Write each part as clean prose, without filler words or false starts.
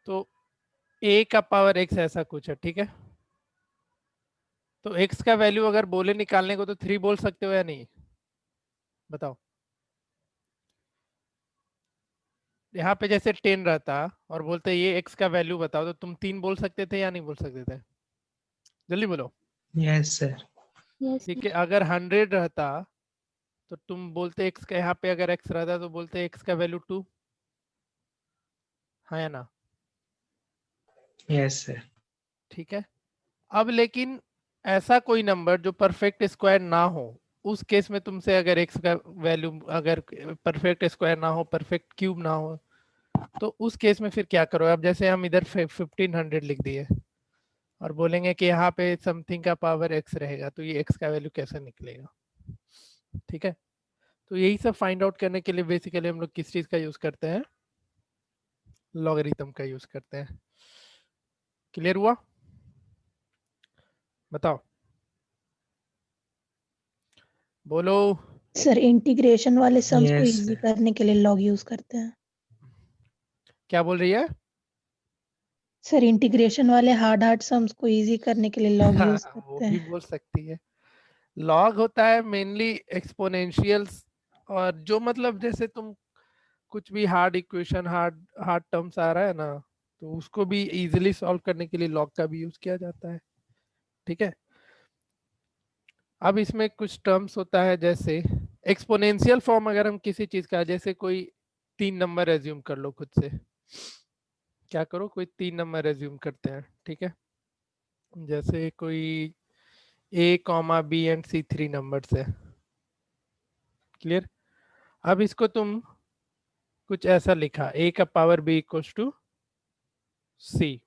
तो a का power x ऐसा कुछ है, ठीक है। तो x का वैल्यू अगर बोले निकालने को तो 3 बोल सकते हो या नहीं, बताओ। यहाँ पे जैसे 10 रहता और बोलते ये x का वैल्यू बताओ, तो तुम 3 बोल सकते थे या नहीं बोल सकते थे? जल्दी बोलो। Yes sir. यस ठीक सर। है, अगर 100 रहता तो तुम बोलते x का, यहाँ पे अगर x रहता तो बोलते x का वैल्यू 2, हाँ या ना? Yes sir. ठीक है। अब लेकिन ऐसा कोई नंबर जो परफेक्ट स्क्वायर ना हो, उस केस में तुमसे अगर x का वैल्यू, अगर परफेक्ट स्क्वायर ना हो, परफेक्ट क्यूब ना हो, तो उस केस में फिर क्या करो? अब जैसे हम इधर 1500 लिख दिए और बोलेंगे कि यहाँ पे समथिंग का पावर x रहेगा, तो ये x का वैल्यू कैसे निकलेगा? ठीक है। तो यही सब फाइंड आउट करने के लिए बेसिकली हम लोग किस चीज का यूज करते हैं? लॉगरिथम का यूज करते हैं। क्लियर हुआ? बताओ, बोलो। सर इंटीग्रेशन वाले सम्स को यस इजी सर। करने के लिए लॉग यूज करते हैं। क्या बोल रही है? सर इंटीग्रेशन वाले हार्ड हार्ड सम्स को इजी करने के लिए लॉग यूज हाँ, वो करते भी हैं। बोल सकती है। लॉग होता है मेनली एक्सपोनेंशियल्स, और जो मतलब जैसे तुम कुछ भी hard equation, hard hard terms आ रहा है ना, तो उसको भी इजीली सॉल्व करने के लिए लॉग का भी यूज किया जाता है। ठीक है। अब इसमें कुछ टर्म्स होता है, जैसे एक्सपोनेंशियल फॉर्म अगर हम किसी चीज का, जैसे कोई 3 नंबर एज्यूम कर लो खुद से। क्या करो, कोई 3 नंबर एज्यूम करते हैं, ठीक है। जैसे कोई a, b एंड c 3 नंबर्स है। क्लियर? अब इसको तुम कुछ ऐसा लिखा, a का power b equals to c,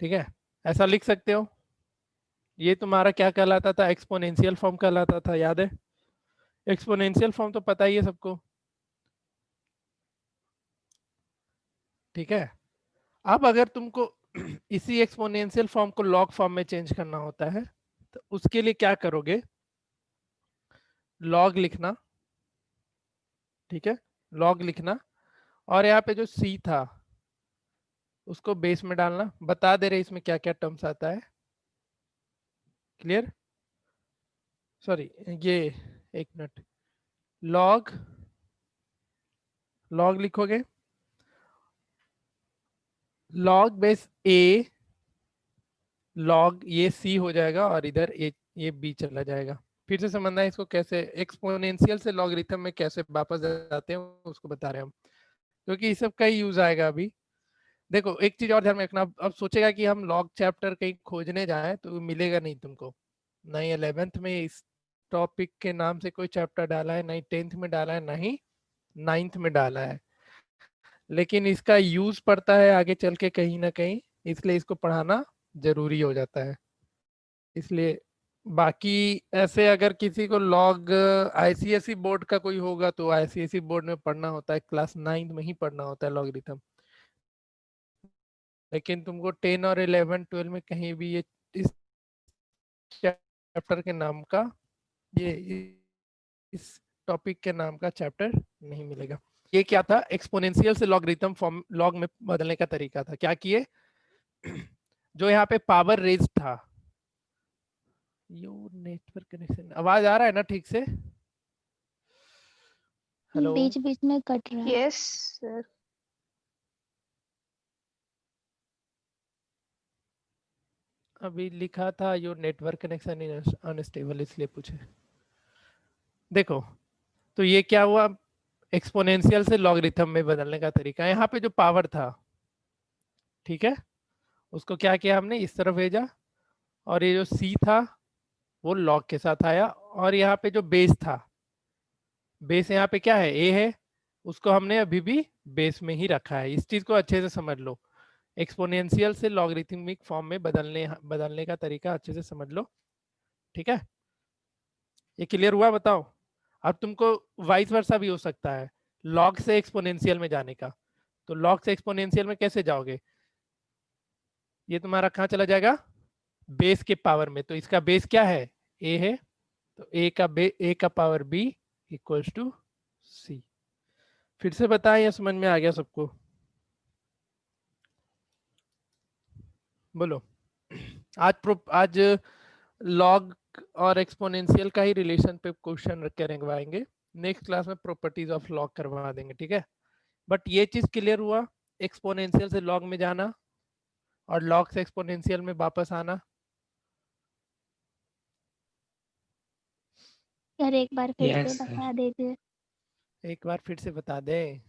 ठीक है। ऐसा लिख सकते हो। ये तुम्हारा क्या कहलाता था? एक्सपोनेंशियल फॉर्म कहलाता था, याद है? एक्सपोनेंशियल फॉर्म तो पता ही है सबको, ठीक है। अब अगर तुमको इसी एक्सपोनेंशियल फॉर्म को लॉग फॉर्म में चेंज करना होता है, तो उसके लिए क्या करोगे? लॉग लिखना, ठीक है। लॉग लिखना, और यहाँ पे जो c था उसको बेस में डालना। बता दे रहे इसमें क्या क्या टर्म्स आता है। क्लियर? सॉरी, ये एक मिनट। लॉग, लॉग लिखोगे, लॉग बेस a, लॉग ये c हो जाएगा, और इधर ये b चला जाएगा। फिर से समझना है इसको, कैसे एक्सपोनेंशियल से लॉगरिथम में कैसे वापस जाते हैं उसको बता रहे हैं हम, क्योंकि इस सब का ही यूज आएगा अभी। देखो एक चीज और ध्यान में रखना, अब सोचेगा कि हम लॉग चैप्टर कहीं खोजने जाएं तो मिलेगा नहीं तुमको। नहीं 11th में इस टॉपिक के नाम से कोई चैप्टर डाला है, नहीं 10th में डाला है, नहीं 9th में डाला है। लेकिन इसका यूज पड़ता है आगे चल के कहीं ना कहीं, इसलिए इसको पढ़ाना जरूरी हो जाता है। इसलिए बाकी ऐसे अगर किसी को लॉग आईसीएसई बोर्ड का कोई होगा तो आईसीएसई बोर्ड में पढ़ना होता है, क्लास 9 में ही पढ़ना होता है लॉगरिथम। लेकिन तुमको 10 और 11 12 में कहीं भी ये इस चैप्टर के नाम का, ये इस टॉपिक के नाम का चैप्टर नहीं मिलेगा। ये क्या था? एक्सपोनेंशियल से लॉगरिथम फॉर्म, लॉग में बदलने का तरीका था। क्या किए? जो यहाँ पे पावर रेज था, योर नेटवर्क कनेक्शन, आवाज आ रहा है ना ठीक से? हेलो? बीच बीच में कट रहा है। Yes sir. अभी लिखा था your network connection is unstable, इसलिए पूछे। देखो, तो ये क्या हुआ? एक्सपोनेंशियल से लॉगरिथम में बदलने का तरीका। यहाँ पे जो पावर था, ठीक है, उसको क्या किया हमने? इस तरफ भेजा, और ये जो c था वो लॉग के साथ आया, और यहाँ पे जो बेस था, बेस यहाँ पे क्या है? a है, उसको हमने अभी भी बेस में ही रखा है। इस चीज को अच्छे से समझ लो। एक्सपोनेंशियल से लॉगरिथमिक फॉर्म में बदलने का तरीका अच्छे से समझ लो, ठीक है। ये क्लियर हुआ? बताओ। अब तुमको वाइस वर्सा भी हो सकता है, लॉग से एक्सपोनेंशियल में जाने का। तो लॉग से एक्सपोनेंशियल में कैसे जाओगे? ये तुम्हारा कहाँ चला जाएगा? बेस के पावर में। तो इसका बेस क्या है? a है, तो a का power b equals to c। फिर से बताएं या समझ में आ गया सबको? बोलो। आज लॉग और एक्सपोनेंशियल का ही रिलेशन पे क्वेश्चन करवाएंगे। नेक्स्ट क्लास में प्रॉपर्टीज ऑफ लॉग करवा देंगे, ठीक है। बट ये चीज क्लियर हुआ, एक्सपोनेंशियल से लॉग में जाना और लॉग से एक्सपोनेंशियल में वापस आना। सर एक बार फिर Yes, से sir. बता दीजिए। एक बार फिर से बता दें।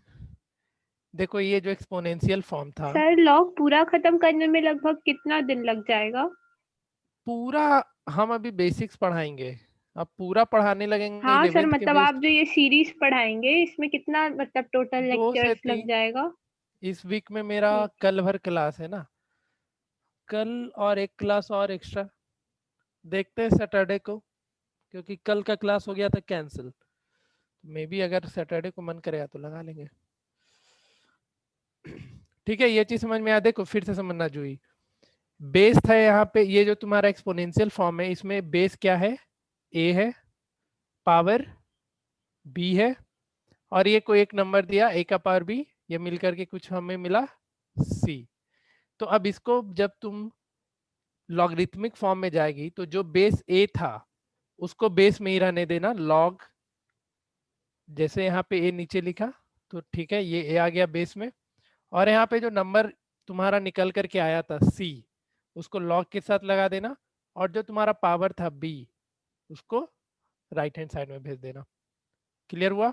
देखो ये जो एक्सपोनेंशियल फॉर्म था, सर लॉग पूरा खत्म करने में लगभग कितना दिन लग जाएगा? पूरा हम अभी बेसिक्स पढ़ाएंगे, अब पूरा पढ़ाने लगेंगे हाँ सर, 11th के मतलब आप जो ये सीरीज पढ़ाएंगे इसमें कितना मतलब टोटल 2 से लेक्चर्स लग 3 जाएगा? इस वीक में मेरा ठीक। कल भर क्लास है ना, कल और एक क्लास और एक्स्ट्रा देखते हैं सैटरडे को, क्योंकि कल का क्लास हो गया था कैंसिल। मे बी अगर सैटरडे को मन करेगा तो लगा लेंगे। ठीक है, ये चीज समझ में आ। देखो फिर से समझना जुई, बेस था यहाँ पे, ये जो तुम्हारा एक्सपोनेंशियल फॉर्म है इसमें बेस क्या है, ए है, पावर बी है, और ये कोई एक नंबर दिया ए का पावर बी, ये मिलकर के कुछ हमें मिला सी। तो अब इसको जब तुम लॉगरिथमिक फॉर्म में जाएगी तो जो बेस ए था उसको बेस में ही रहने देना, लॉग जैसे यहाँ पे ए नीचे लिखा तो ठीक है, ये ए आ गया बेस में, और यहाँ पे जो नंबर तुम्हारा निकल करके आया था सी उसको लॉग के साथ लगा देना, और जो तुम्हारा पावर था बी उसको राइट हैंड साइड में भेज देना। क्लियर हुआ?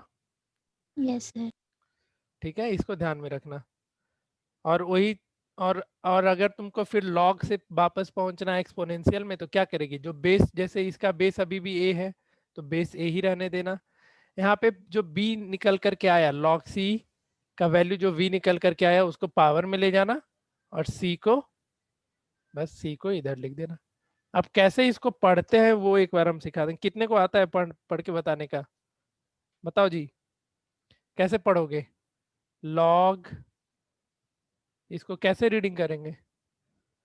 Yes sir. ठीक है, इसको ध्यान में रखना। और वही और अगर तुमको फिर लॉग से वापस पहुंचना है एक्सपोनेंशियल में तो क्या करेगी, जो बेस जैसे इसका बेस अभी भी ए है तो बेस ए ही रहने देना। यहाँ पे जो बी निकल करके आया लॉग सी का वैल्यू जो वी निकल करके आया उसको पावर में ले जाना, और सी को बस सी को इधर लिख देना। अब कैसे इसको पढ़ते हैं वो एक बार हम सिखा देंगे। कितने को आता है पढ़ के बताने का? बताओ जी, कैसे पढ़ोगे लॉग, इसको कैसे रीडिंग करेंगे?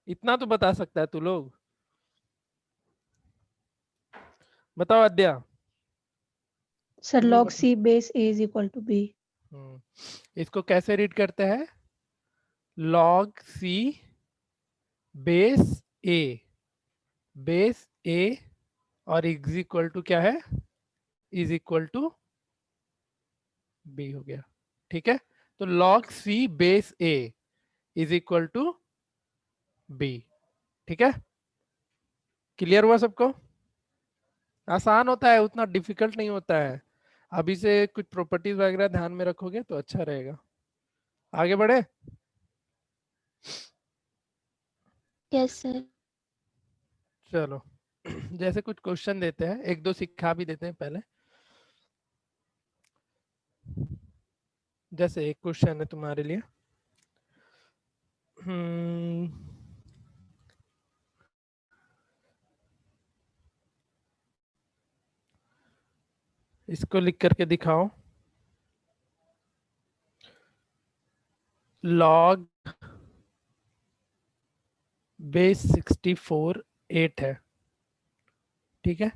इतना तो बता सकता है तू लोग, बताओ अद्या। सर तुम लोग log बताओ। c base a is equal to b. इसको कैसे रीड करते हैं? लॉग सी बेस ए और इज इक्वल टू क्या है, इज इक्वल टू बी हो गया। ठीक है, तो log C base A is equal to B. ठीक है, क्लियर हुआ सबको? आसान होता है, उतना डिफिकल्ट नहीं होता है। अभी से कुछ प्रॉपर्टीज वगैरह ध्यान में रखोगे तो अच्छा रहेगा। आगे बढ़े? Yes sir. चलो जैसे कुछ क्वेश्चन देते हैं, एक दो सिखा भी देते हैं पहले। जैसे एक क्वेश्चन है तुम्हारे लिए, इसको लिख करके दिखाओ। लॉग बेस 64 8 है, ठीक है,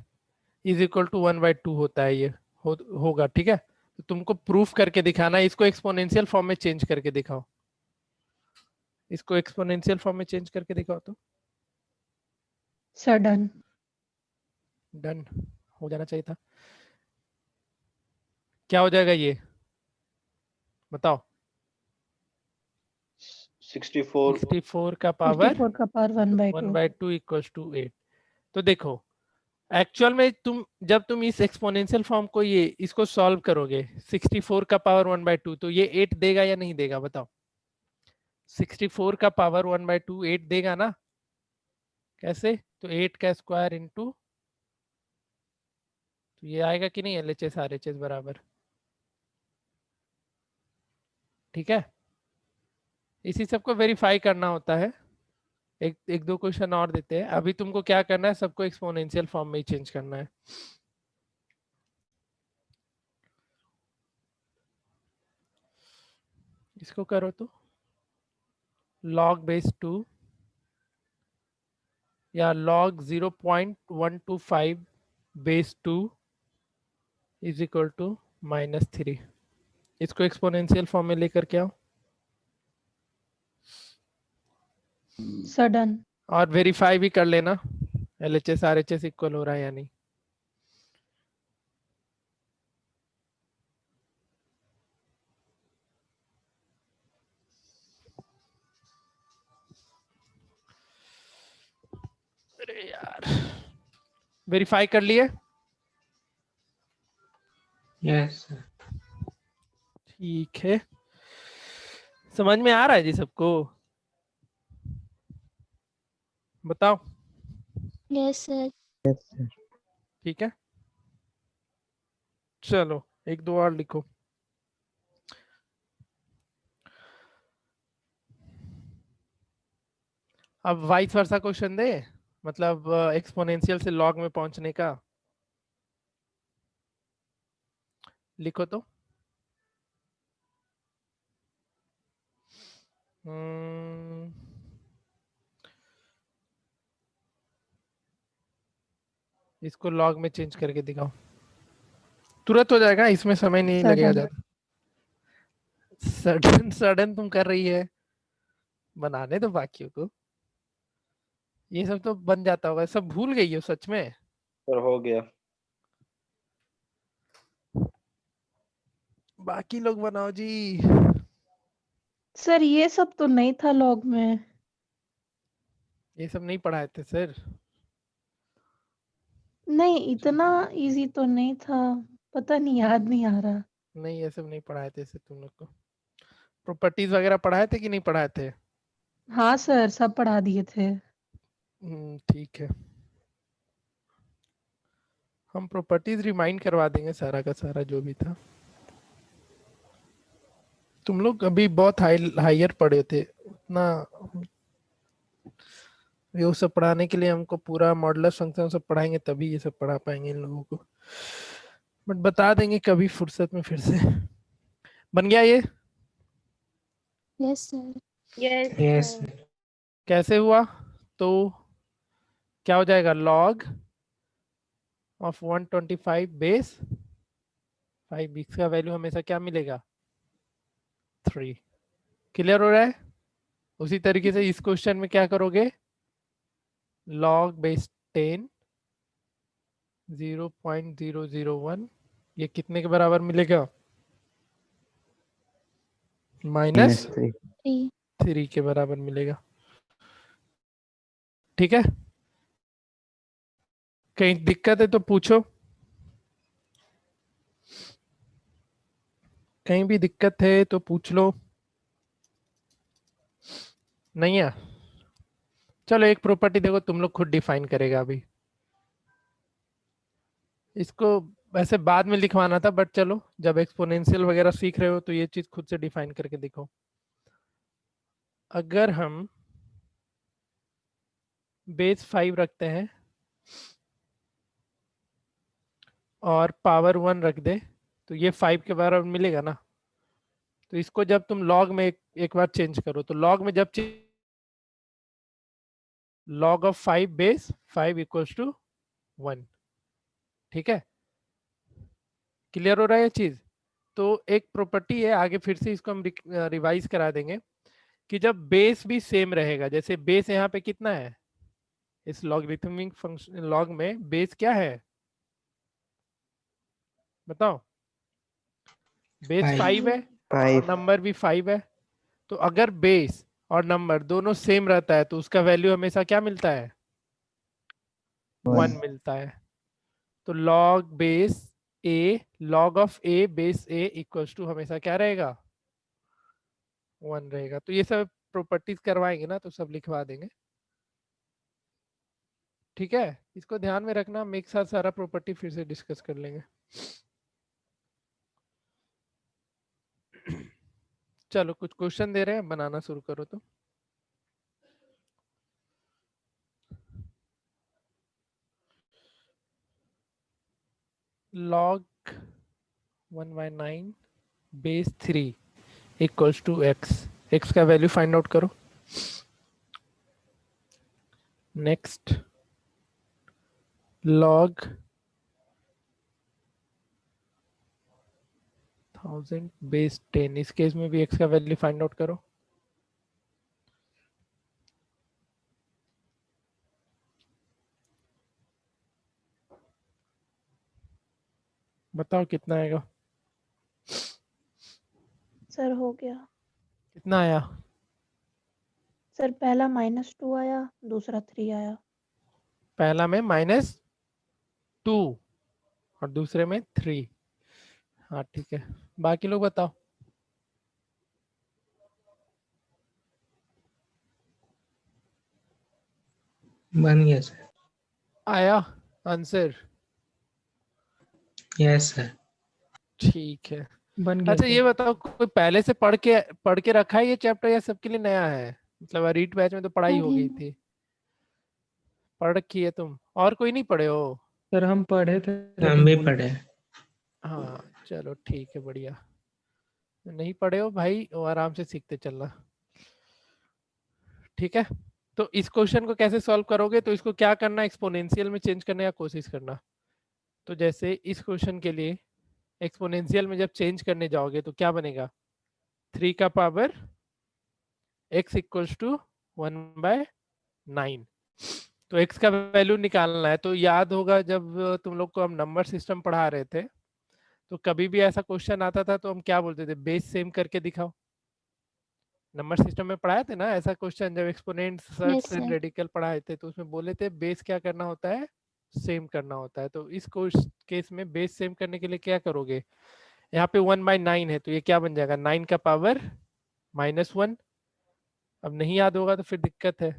इज इक्वल टू 1/2 होता है, ये होगा। ठीक है, तो तुमको प्रूफ करके दिखाना है, इसको एक्सपोनेंशियल फॉर्म में चेंज करके दिखाओ। इसको एक्सपोनेंशियल फॉर्म में चेंज करके दिखाओ तो। Sir done. डन हो जाना चाहिए था। क्या हो जाएगा ये बताओ? 64 का पावर 64 का पावर 1/2. 1/2 equals to 8। तो देखो एक्चुअल में जब तुम इस एक्सपोनेंशियल फॉर्म को ये इसको सॉल्व करोगे 64 का पावर 1/2 तो ये 8 देगा या नहीं देगा बताओ? 64 का पावर 1/2 8 देगा ना? कैसे? तो 8 का स्क्वायर इंटू, तो ये आएगा कि नहीं LHS RHS बराबर? ठीक है, इसी सबको वेरीफाई करना होता है। एक दो क्वेश्चन और देते हैं। अभी तुमको क्या करना है, सबको एक्सपोनेंशियल फॉर्म में ही चेंज करना है। इसको करो तो log बेस 2 या log 0.125 base 2 is equal to -3। इसको एक्सपोनेंशियल फॉर्म में लेकर के आओ। Sir done. और वेरीफाई भी कर लेना LHS RHS इक्वल हो रहा है या नहीं। अरे यार, वेरीफाई कर लिए? Yes sir. ठीक है, समझ में आ रहा है जी सबको? बताओ। Yes sir. ठीक है, चलो एक दो और लिखो। अब वाइस वर्सा क्वेश्चन दे, मतलब एक्सपोनेंशियल से लॉग में पहुंचने का। लिखो तो। हम्म, इसको लॉग में चेंज करके दिखाओ, तुरंत हो जाएगा, इसमें समय नहीं लगेगा सडन। ज्यादा। सडन सडन तुम कर रही है, बनाने दो बाकियों को। ये सब तो बन जाता होगा, सब भूल गई हो सच में? सर हो गया। बाकी लोग बनाओ जी। सर ये सब तो नहीं था लॉग में। ये सब नहीं पढ़ाए थे सर? नहीं, इतना इजी तो नहीं था, पता नहीं, याद नहीं आ रहा। नहीं, ये सब नहीं पढ़ाए थे सर तुम लोग को। प्रॉपर्टीज वगैरह पढ़ाए थे कि नहीं पढ़ाए थे? हाँ सर, सब पढ़ा दिए थे। ठीक है, हम प्रॉपर्टीज रिमाइंड करवा देंगे सारा का सारा जो भी था। तुम लोग अभी बहुत हायर पढ़े थे उतना, ये सब पढ़ाने के लिए हमको पूरा मॉडुलस फंक्शन सब पढ़ाएंगे तभी ये सब पढ़ा पाएंगे इन लोगों को। बट बता देंगे कभी फुर्सत में फिर से। बन गया ये? Yes sir. Yes yes sir. Sir. कैसे हुआ? तो क्या हो जाएगा, लॉग ऑफ 125 बेस 5, इसका वैल्यू हमेशा क्या मिलेगा, 3। क्लियर हो रहा है? उसी तरीके से इस क्वेश्चन में क्या करोगे, लॉग बेस 10 0.001, ये कितने के बराबर मिलेगा, माइनस -3 3। के बराबर मिलेगा। ठीक है, कहीं दिक्कत है तो पूछो, कहीं भी दिक्कत है तो पूछ लो। नहीं है? चलो एक प्रॉपर्टी देखो, तुम लोग खुद डिफाइन करेगा अभी इसको, वैसे बाद में लिखवाना था बट चलो जब एक्सपोनेंशियल वगैरह सीख रहे हो तो ये चीज खुद से डिफाइन करके देखो। अगर हम बेस 5 रखते हैं और पावर 1 रख दे तो ये 5 के बराबर मिलेगा ना। तो इसको जब तुम लॉग में एक बार चेंज करो तो लॉग में जब log of 5 base 5 equals to 1। ठीक है, क्लियर हो रहा है ये चीज? तो एक प्रॉपर्टी है, आगे फिर से इसको हम रिवाइज करा देंगे कि जब बेस भी सेम रहेगा, जैसे बेस यहाँ पे कितना है इस लॉगरिथमिक फंक्शन लॉग में, बेस क्या है बताओ, बेस 5 है और नंबर भी 5 है। तो अगर बेस और नंबर दोनों सेम रहता है तो उसका वैल्यू हमेशा क्या मिलता है, 1 मिलता है। तो log base A, log of A base A equals to हमेशा क्या रहेगा, 1 रहेगा। तो ये सब प्रॉपर्टीज करवाएंगे ना तो सब लिखवा देंगे। ठीक है, इसको ध्यान में रखना, हम एक साथ सारा प्रॉपर्टी फिर से डिस्कस कर लेंगे। चलो कुछ क्वेश्चन दे रहे हैं, बनाना शुरू करो तो। log 1/9 base 3 equals to x, x का वैल्यू फाइंड आउट करो। नेक्स्ट, log 1000 बेस 10, इस केस में भी x का वैल्यू फाइंड आउट करो। बताओ कितना आएगा, सर हो गया। कितना आया? सर पहला -2 आया, दूसरा 3 आया। पहला में -2 और दूसरे में 3। हाँ ठीक है, बाकी लोग बताओ। बन गया सर। आया आंसर? Yes sir. ठीक है। बन गया अच्छा सर। ये बताओ, कोई पहले से पढ़ के रखा है ये चैप्टर या सबके लिए नया है? मतलब रीट बैच में तो पढ़ाई हो नहीं गई थी, पढ़ रखी है तुम, और कोई नहीं पढ़े हो? सर हम पढ़े थे हम लेकिन भी भूल पढ़े। हाँ चलो ठीक है, बढ़िया। नहीं पढ़े हो भाई, वो आराम से सीखते चलना, ठीक है। तो इस क्वेश्चन को कैसे सॉल्व करोगे, तो इसको क्या करना, एक्सपोनेंशियल में चेंज करने का कोशिश करना। तो जैसे इस क्वेश्चन के लिए एक्सपोनेंशियल में जब चेंज करने जाओगे तो क्या बनेगा, 3 का पावर x इक्वल्स टू 1/9। तो x का वैल्यू निकालना है। तो याद होगा जब तुम लोग को हम नंबर सिस्टम पढ़ा रहे थे, तो कभी भी ऐसा क्वेश्चन आता था तो हम क्या बोलते थे, बेस सेम करके दिखाओ। नंबर सिस्टम में पढ़ाए थे ना ऐसा क्वेश्चन, जब exponent yes shirts and sir. Radical पढ़ाए थे तो उसमें बोले थे बेस क्या करना होता है, सेम करना होता है। तो इस केस में बेस सेम करने के लिए क्या करोगे, यहाँ पे 1/9 है तो ये क्या बन जाएगा, 9 का पावर -1। अब नहीं याद होगा तो फिर दिक्कत है।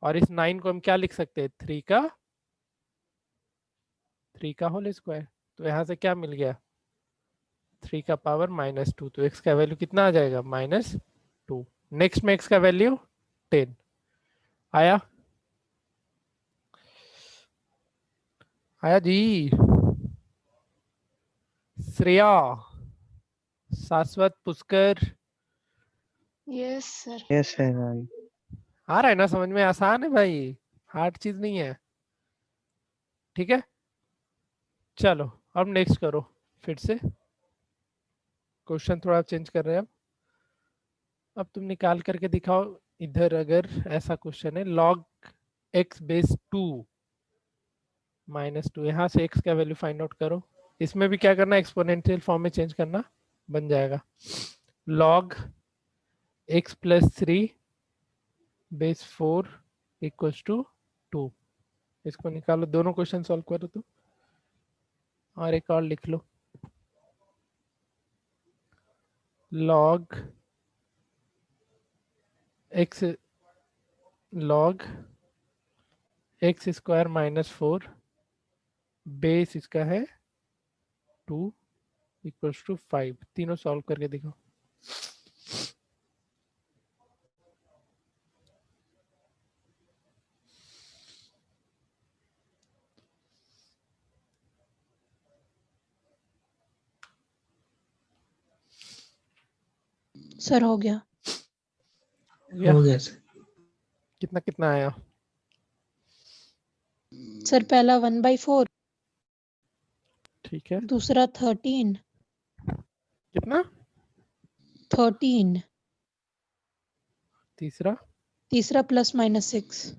और इस 9 को हम क्या लिख सकते हैं, 3 का होल स्क्वायर। तो यहाँ से क्या मिल गया, 3 का पावर -2। तो x का वैल्यू कितना आ जाएगा, -2। नेक्स्ट में x का वैल्यू 10 आया। आया जी। श्रेया, शाश्वत, पुष्कर, यस सर। यस है भाई। आ रहा है ना समझ में, आसान है भाई, हार्ड चीज नहीं है, ठीक है। चलो अब नेक्स्ट करो, फिर से क्वेश्चन थोड़ा चेंज कर रहे हैं। अब तुम निकाल करके दिखाओ इधर, अगर ऐसा क्वेश्चन है log x बेस 2 -2, यहाँ से x का वैल्यू फाइंड आउट करो। इसमें भी क्या करना, एक्सपोनेंशियल फॉर्म में चेंज करना, बन जाएगा log x + 3 base 4 equals to 2। इसको निकालो, दोनों क्वेश्चन सॉल्व करो तो, और एक और लिख लो, log x स्क्वायर -4 बेस इसका है 2 इक्वल्स टू 5। तीनों सॉल्व करके दिखाओ। सर हो गया। या हो गया सर। कितना कितना आया, सर पहला 1/4, ठीक है। दूसरा 13, कितना, 13, तीसरा, तीसरा +-6।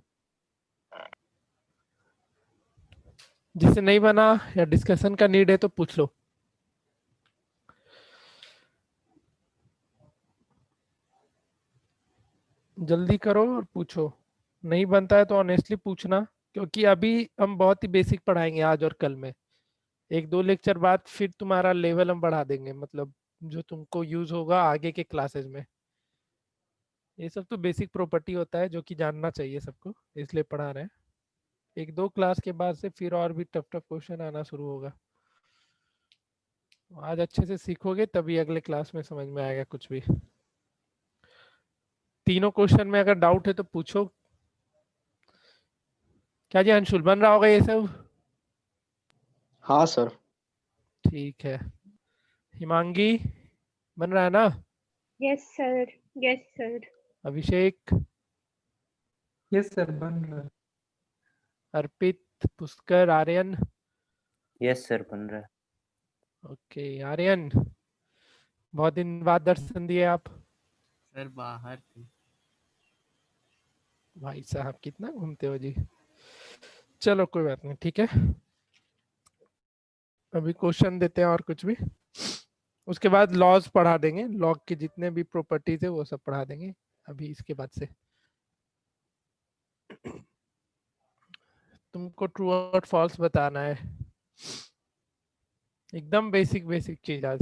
जिसे नहीं बना या डिस्कशन का नीड है तो पूछ लो। जल्दी करो और पूछो, नहीं बनता है तो ऑनेस्टली पूछना, क्योंकि अभी हम बहुत ही बेसिक पढ़ाएंगे आज और कल में। 1-2 लेक्चर बाद फिर तुम्हारा लेवल हम बढ़ा देंगे, मतलब जो तुमको यूज होगा आगे के क्लासेस में। ये सब तो बेसिक प्रॉपर्टी होता है जो कि जानना चाहिए सबको, इसलिए पढ़ा रहे हैं। 1-2 क्लास के बाद से फिर और भी टफ टफ क्वेश्चन आना शुरू होगा। आज अच्छे से सीखोगे तभी अगले क्लास में समझ में आएगा कुछ भी। तीनों क्वेश्चन में अगर डाउट है तो पूछो। क्या जी अंशुल बन रहा होगा ये सब? हाँ सर। ठीक है। हिमांगी बन रहा है ना? Yes sir. Yes sir. Abhishek, yes sir बन रहा है। अर्पित, पुष्कर, आर्यन। यस सर बन रहा है। ओके आर्यन, बहुत दिन बाद दर्शन दिए आप। सर बाहर थे। भाई साहब कितना घूमते हो जी। चलो कोई बात नहीं, ठीक है। अभी क्वेश्चन देते हैं और कुछ भी, उसके बाद लॉज पढ़ा देंगे, लॉग के जितने भी प्रॉपर्टीज है वो सब पढ़ा देंगे अभी इसके बाद से। तुमको ट्रू और फॉल्स बताना है, एकदम बेसिक बेसिक चीज आज।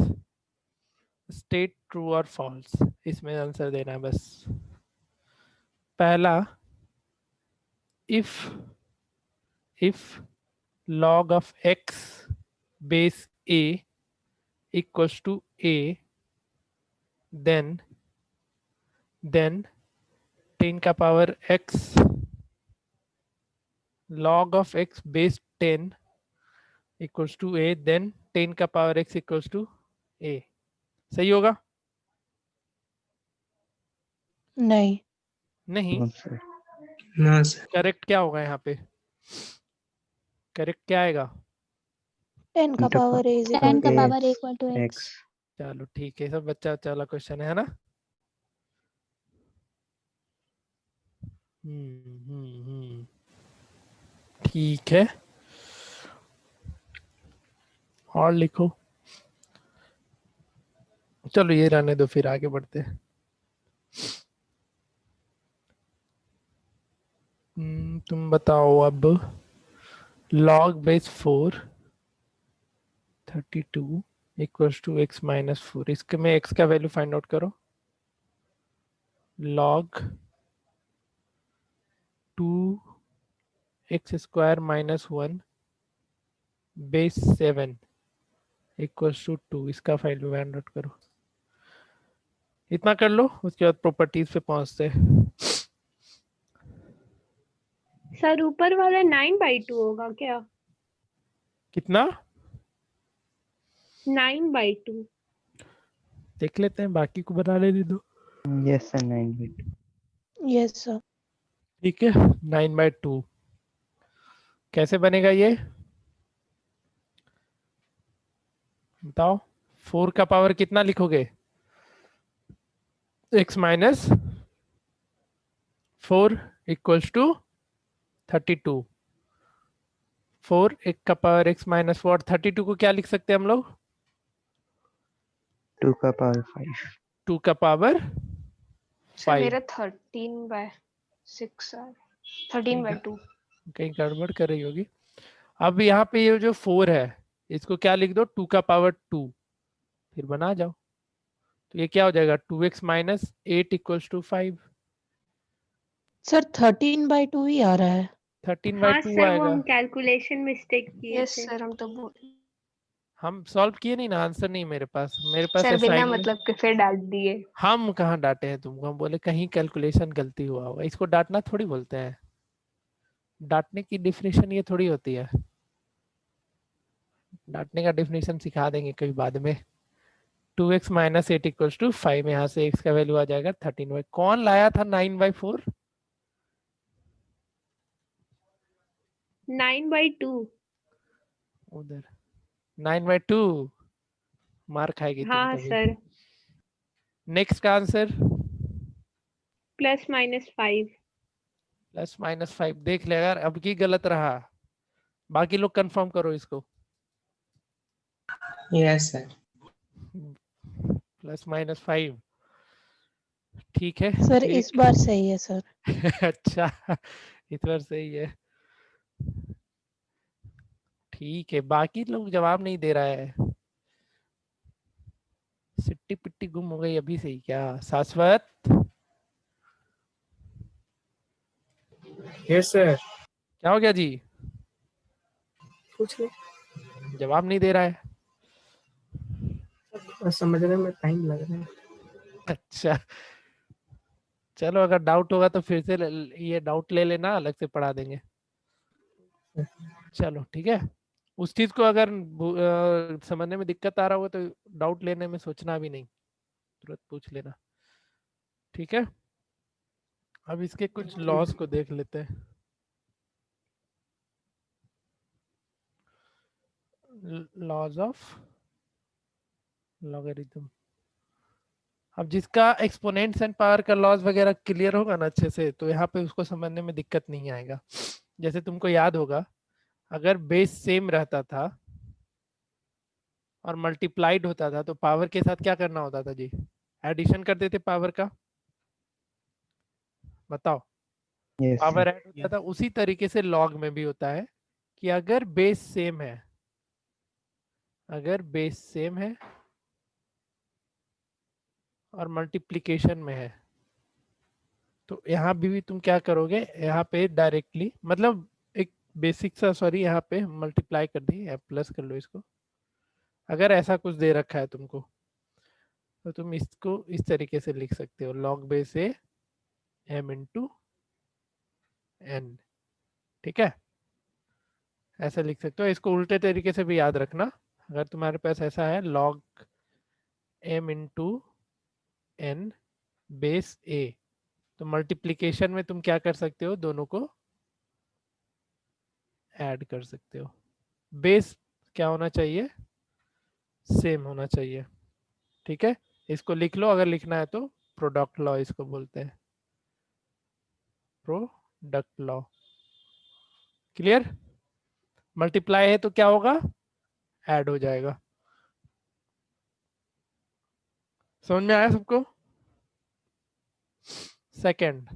स्टेट ट्रू और फॉल्स, इसमें आंसर देना है बस। पहला, if log of x base a equals to a, then 10 का power x log of x base 10 equals to a, then 10 का power x equals to a। सही होगा? नहीं, नहीं, नो सर। ना सर। करेक्ट क्या होगा यहाँ पे? करेक्ट क्या आएगा? 10 का Into power a is 10 equal का to power x, equal to x। x। चलो ठीक है, सब बच्चा वाला क्वेश्चन है ना। ठीक है, और लिखो। चलो ये रहने दो, फिर आगे बढ़ते हैं। तुम बताओ अब, log base 4 32 equals to x minus 4, इसके में x का वैल्यू फाइंड आउट करो। log 2x square minus 1 base 7 equals to 2, इसका वैल्यू फाइंड आउट करो। इतना कर लो, उसके बाद प्रॉपर्टीज पे पहुंचते हैं। सर ऊपर वाला 9/2 होगा क्या? कितना? 9/2। देख लेते हैं, बाकी को बना लेने दो। Yes sir, 9 bit. Yes sir. ठीक है, 9/2 कैसे बनेगा ये बताओ। 4 का पावर कितना लिखोगे? x minus 4 equals to 32। 4 एक का पावर x माइनस 4, 32 को क्या लिख सकते हैं हम लोग? 2 का पावर 5। 2 का पावर सर 5। मेरा 13/6 है, 13/2। कहीं गड़बड़ कर रही होगी। अब यहाँ पे ये जो 4 है, इसको क्या लिख दो? 2 का पावर 2, फिर बना जाओ। तो ये क्या हो जाएगा? 2x minus 8 equals to 5। Sir 13/2 ही आ रहा है। 13/2 हाँ सर, वो आएगा। हम कैलकुलेशन मिस्टेक किए यस थे। सर, हम तो बोल हम सॉल्व किए नहीं ना, आंसर नहीं मेरे पास सर बिना असाइनमेंट। मतलब के फिर डांट दिए। हम कहाँ डांटे हैं तुमको, हम बोले कहीं कैलकुलेशन गलती हुआ होगा। इसको डांटना थोड़ी बोलते हैं, डांटने की डिफिनेशन ये थोड़ी होती है। डांटने का डिफिनेशन सिखा देंगे कभी बाद में। 2x माइनस 8 इक्वल्स टू 5, यहाँ से x का वैल्यू आ जाएगा 13। कौन लाया था 9/4? 9/2। उधर 9/2 मार खाएगी तुम हाँ कभी। सर, नेक्स्ट का आंसर +-5। +-5 देख ले, अगर अब की गलत रहा, बाकी लोग कंफर्म करो इसको। Yes sir. +-5 ठीक है। सर फिर इस बार सही है सर। अच्छा, इस बार सही है, ठीक है। बाकी लोग जवाब नहीं दे रहा है, सिट्टी पिट्टी गुम हो गई अभी से ही क्या? शाश्वत यस सर। क्या हो गया जी? कुछ जवाब नहीं दे रहा है। नहीं, समझने में टाइम लग रहा है। अच्छा चलो, अगर डाउट होगा तो फिर से ये डाउट ले लेना, अलग से पढ़ा देंगे। चलो ठीक है। उस चीज को अगर समझने में दिक्कत आ रहा हो तो डाउट लेने में सोचना भी नहीं, तुरंत पूछ लेना, ठीक है। अब इसके कुछ लॉस को देख लेते हैं। Laws of logarithm. अब जिसका एक्सपोनेंट्स एंड पावर का लॉज वगैरह क्लियर होगा ना अच्छे से, तो यहाँ पे उसको समझने में दिक्कत नहीं आएगा। जैसे तुमको याद होगा, अगर बेस सेम रहता था और मल्टीप्लाइड होता था तो पावर के साथ क्या करना होता था जी? एडिशन करते थे पावर का। बताओ, Yes, पावर sir. ऐड होता था। उसी तरीके से लॉग में भी होता है कि अगर बेस सेम है, अगर बेस सेम है और मल्टीप्लिकेशन में है, तो यहाँ भी तुम क्या करोगे, यहाँ पे डायरेक्टली, मतलब एक बेसिक सा, सॉरी यहाँ पे मल्टीप्लाई कर दी, या प्लस कर लो इसको। अगर ऐसा कुछ दे रखा है तुमको तो तुम इसको इस तरीके से लिख सकते हो, लॉग बेस ए m इंटू एन। ठीक है, ऐसा लिख सकते हो। इसको उल्टे तरीके से भी याद रखना। अगर तुम्हारे पास ऐसा है log m into n base a, तो मल्टीप्लिकेशन में तुम क्या कर सकते हो, दोनों को ऐड कर सकते हो। बेस क्या होना चाहिए, सेम होना चाहिए। ठीक है, इसको लिख लो अगर लिखना है तो। प्रोडक्ट लॉ इसको बोलते हैं, प्रोडक्ट लॉ। क्लियर? मल्टीप्लाई है तो क्या होगा, ऐड हो जाएगा। समझ में आया सबको? सेकंड,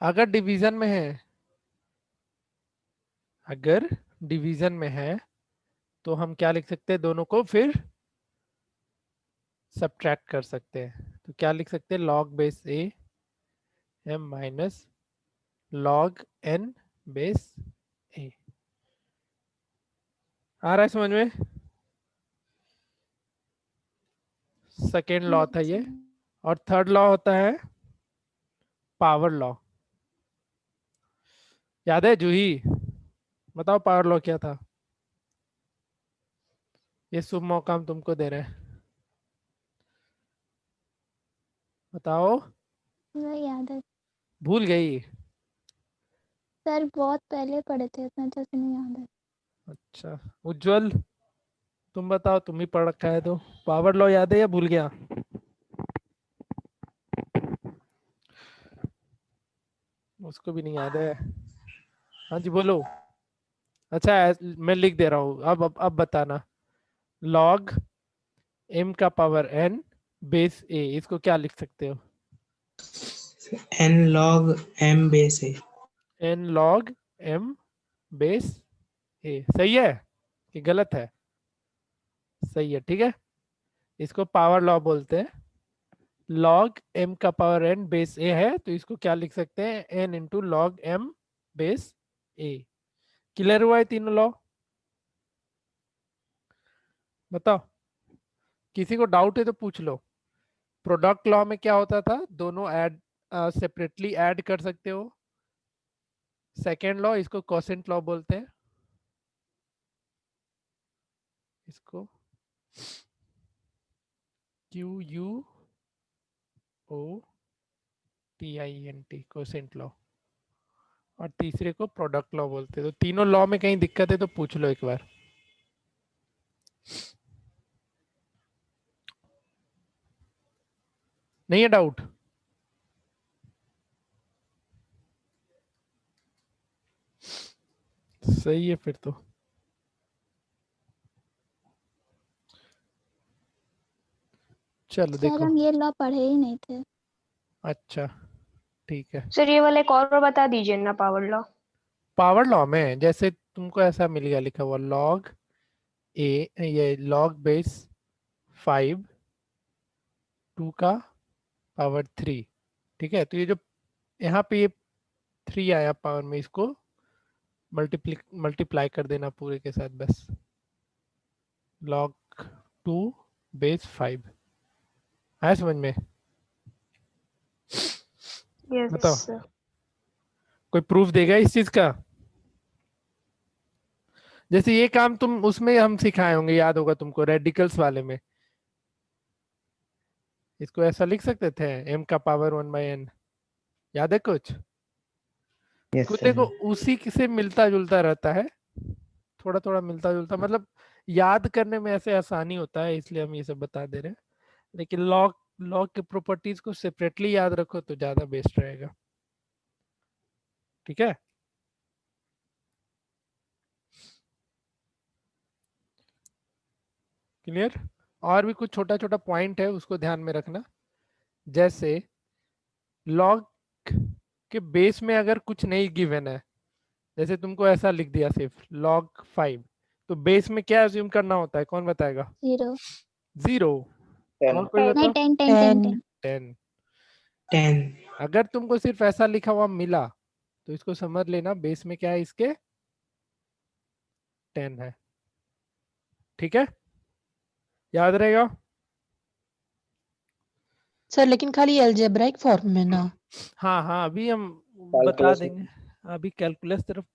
अगर डिवीजन में है, अगर डिवीजन में है तो हम क्या लिख सकते हैं, दोनों को फिर सब्ट्रैक्ट कर सकते हैं। तो क्या लिख सकते हैं, log base a m minus log n base a. आ रहा है समझ में? सेकेंड लॉ था ये। और थर्ड लॉ होता है पावर लॉ। याद है जूही? बताओ पावर लॉ क्या था? ये शुभ मौका हम तुमको दे रहे हैं, बताओ। नहीं याद है भूल गई? सर, बहुत पहले पढ़े थे, इतना अच्छे से नहीं याद है। अच्छा, उज्जवल तुम बताओ, तुम ही पढ़ रखा है तो पावर लॉ याद है या भूल गया? उसको भी नहीं याद है। हाँ जी बोलो। अच्छा मैं लिख दे रहा हूँ, अब बताना। लॉग m का पावर n बेस a, इसको क्या लिख सकते हो? n log m बेस है। n log m base a। सही है कि गलत है? सही है, ठीक है। इसको पावर लॉ बोलते हैं। लॉग m का पावर n बेस a है तो इसको क्या लिख सकते हैं, n into log m base a। Clear हुआ है तीनों लॉ? बताओ, किसी को डाउट है तो पूछ लो। प्रोडक्ट लॉ में क्या होता था, दोनों ऐड सेपरेटली ऐड कर सकते हो। सेकेंड लॉ, इसको कोसेंट लॉ बोलते हैं, इसको QUOTIENT, कोसेंट लॉ। और तीसरे को प्रोडक्ट लॉ बोलते हैं। तो तीनों लॉ में कहीं दिक्कत है तो पूछ लो एक बार। नहीं है डाउट? सही है फिर तो। चलो सर देखो। हम ये लॉ पढ़े ही नहीं थे। अच्छा ठीक है। सर ये वाला एक और बता दीजिए ना, पावर लॉ। पावर लॉ में जैसे तुमको ऐसा मिल गया लिखा हुआ, लॉग ए, ये लॉग बेस 5 2 का पावर 3। ठीक है, तो ये जो यहाँ पे ये 3 आया पावर में, इसको मल्टीप्लाई कर देना पूरे के साथ बस। लॉग 2 बेस 5 आया समझ में? यस बताओ, सर। कोई प्रूफ देगा इस चीज का? जैसे ये काम तुम उसमें हम सिखाए होंगे, याद होगा तुमको, रेडिकल्स वाले में। इसको ऐसा लिख सकते थे, m का पावर 1/n। याद है कुछ? Yes, कुछ sir. देखो उसी से मिलता जुलता रहता है, थोड़ा थोड़ा मिलता जुलता, मतलब याद करने में ऐसे आसानी होता है, इसलिए हम ये सब बता दे रहे हैं। लेकिन लॉग लॉग के प्रॉपर्टीज को सेपरेटली याद रखो तो ज्यादा बेस्ट रहेगा। ठीक है, क्लियर? और भी कुछ छोटा छोटा पॉइंट है उसको ध्यान में रखना, जैसे लॉग के बेस में अगर कुछ नहीं गिवन है, जैसे तुमको ऐसा लिख दिया सिर्फ log 5, तो बेस में क्या अज्यूम करना होता है, कौन बताएगा? 0 0। 10 और कोई नहीं बताओ? 10 10 10 10 10। 10 अगर तुमको सिर्फ ऐसा लिखा हुआ मिला तो इसको समझ लेना बेस में क्या है इसके, 10 है। ठीक है, याद रहेगा? सर लेकिन खाली अलजेब्राइक फॉर्म में ना? हाँ हाँ, अभी हम बता Calculus देंगे। अभी कैलकुलस तरफ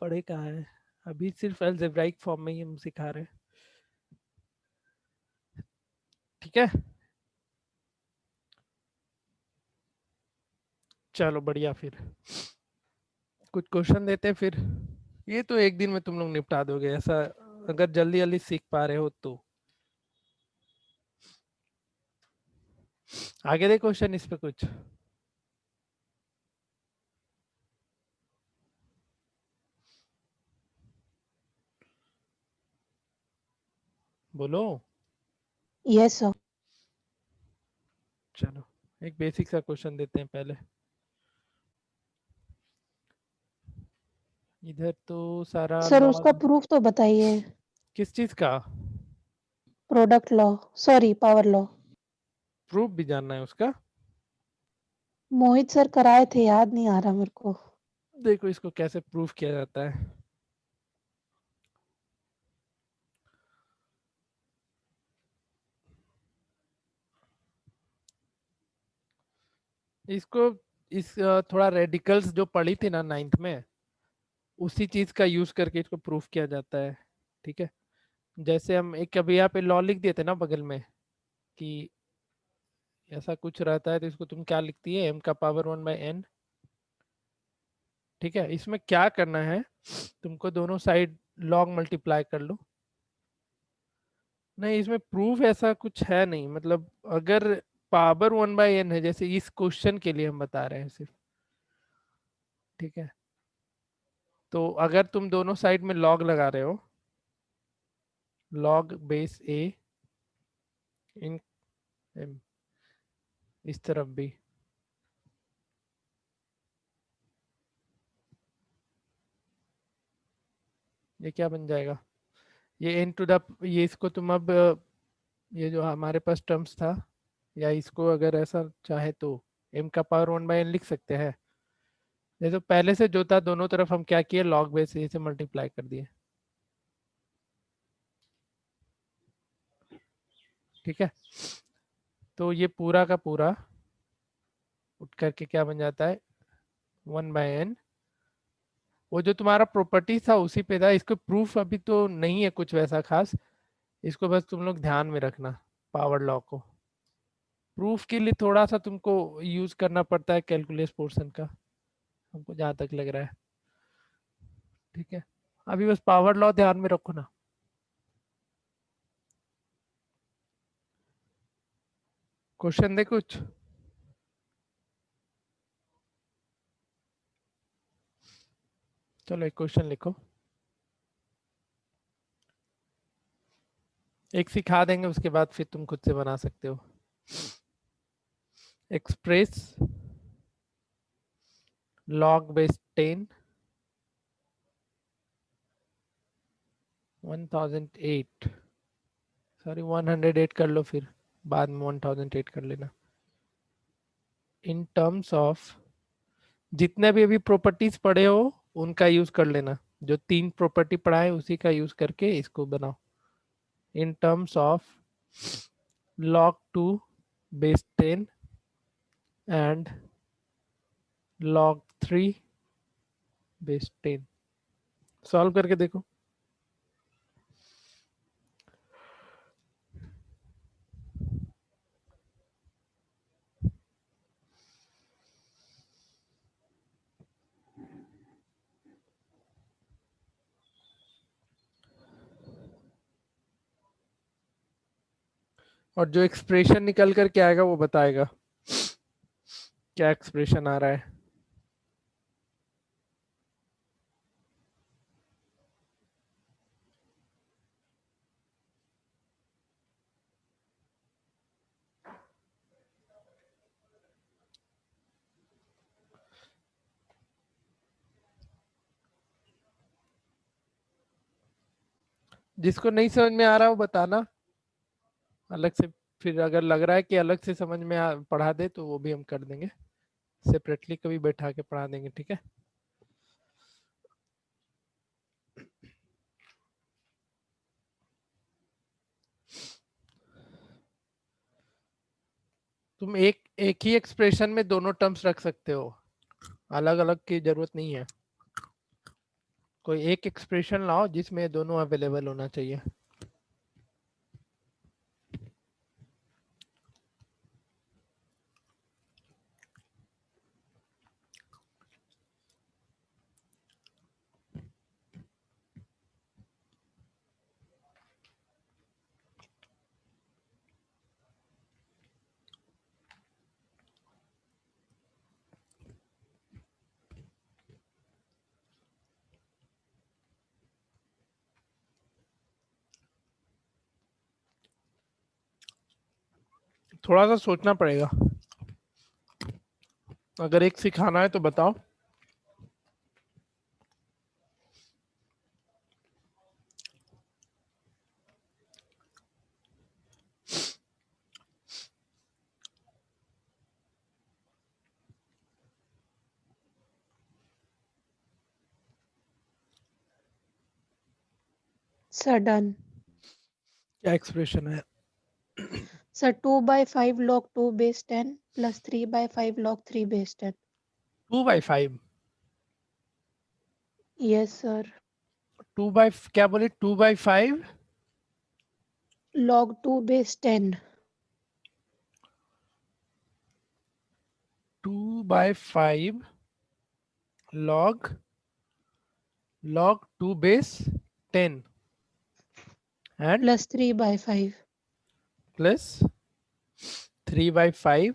पढ़े कहाँ है, अभी सिर्फ अलजेब्राइक फॉर्म में ही हम सिखा रहे हैं। ठीक है, चलो बढ़िया। फिर कुछ क्वेश्चन देते हैं फिर, ये तो एक दिन में तुम लोग निपटा दोगे ऐसा, अगर जल्दी जल्दी सीख पा रहे हो तो। आगे दे क्वेश्चन इस पे कुछ। बोलो। Yes sir. चलो एक बेसिक सा क्वेश्चन देते हैं पहले। इधर तो सारा सर उसका लॉग, प्रूफ तो बताइए। किस चीज का product law, sorry power law. Proof भी जानना है उसका? मोहित सर कराए थे, याद नहीं आ रहा मेरे को। देखो इसको कैसे प्रूफ किया जाता है। इसको थोड़ा रेडिकल्स जो पढ़ी थी ना 9th में, उसी चीज का यूज करके इसको प्रूफ किया जाता है। ठीक है, जैसे हम एक कभी यहाँ पे लॉ लिख देते ना बगल में कि ऐसा कुछ रहता है, तो इसको तुम क्या लिखती है, m का पावर 1/n। ठीक है, इसमें क्या करना है, तुमको दोनों साइड लॉग मल्टीप्लाई कर लो। नहीं, इसमें प्रूफ ऐसा कुछ है नहीं, मतलब अगर पावर 1/n है, जैसे इस क्वेश्चन के लिए हम बता रहे हैं सिर्फ। ठीक है, तो अगर तुम दोनों साइड में लॉग लगा रहे हो, log base a in m, इस तरफ भी, ये क्या बन जाएगा, ये n टू द, ये इसको तुम अब ये जो हमारे पास टर्म्स था, या इसको अगर ऐसा चाहे तो m का पावर 1/n लिख सकते हैं। जैसे पहले से जो था दोनों तरफ हम क्या किए, लॉग बेस a से मल्टीप्लाई कर दिए। ठीक है, तो ये पूरा का पूरा उठ करके क्या बन जाता है, 1/n। वो जो तुम्हारा प्रॉपर्टी था उसी पे था, इसको प्रूफ अभी तो नहीं है कुछ वैसा खास, इसको बस तुम लोग ध्यान में रखना। पावर लॉ को प्रूफ के लिए थोड़ा सा तुमको यूज करना पड़ता है कैलकुलस पोर्शन का, हमको जहाँ तक लग रहा है। ठीक है, अभी बस पावर लॉ ध्यान में रखो ना। क्वेश्चन दे कुछ। चलो एक क्वेश्चन लिखो, एक सिखा देंगे उसके बाद फिर तुम खुद से बना सकते हो। एक्सप्रेस log base 10 1008, सॉरी 108 कर लो, फिर बाद में 1008 कर लेना। इन टर्म्स ऑफ, जितने भी अभी प्रॉपर्टीज पढ़े हो उनका यूज कर लेना, जो 3 प्रॉपर्टी पढ़ा है उसी का यूज करके इसको बनाओ। In terms of log 2 base 10 and log 3 base 10, solve करके देखो। और जो एक्सप्रेशन निकल कर के आएगा वो बताएगा क्या एक्सप्रेशन आ रहा है। जिसको नहीं समझ में आ रहा वो बताना अलग से, फिर अगर लग रहा है कि अलग से समझ में पढ़ा दे तो वो भी हम कर देंगे, सेपरेटली कभी बैठा के पढ़ा देंगे, ठीक है। तुम एक एक ही एक्सप्रेशन में दोनों टर्म्स रख सकते हो, अलग अलग की जरूरत नहीं है। कोई एक एक्सप्रेशन लाओ जिसमें दोनों अवेलेबल होना चाहिए। थोड़ा सा सोचना पड़ेगा, अगर एक सिखाना है तो बताओ। Sir done. क्या एक्सप्रेशन है? Sir 2/5 log 2 base 10 plus 3/5 log 3 base 10। 2/5? Yes sir. 2 क्या बोले? 2/5 log 2 base 10। 2/5 log 2 base 10 and plus 3/5 plus 3/5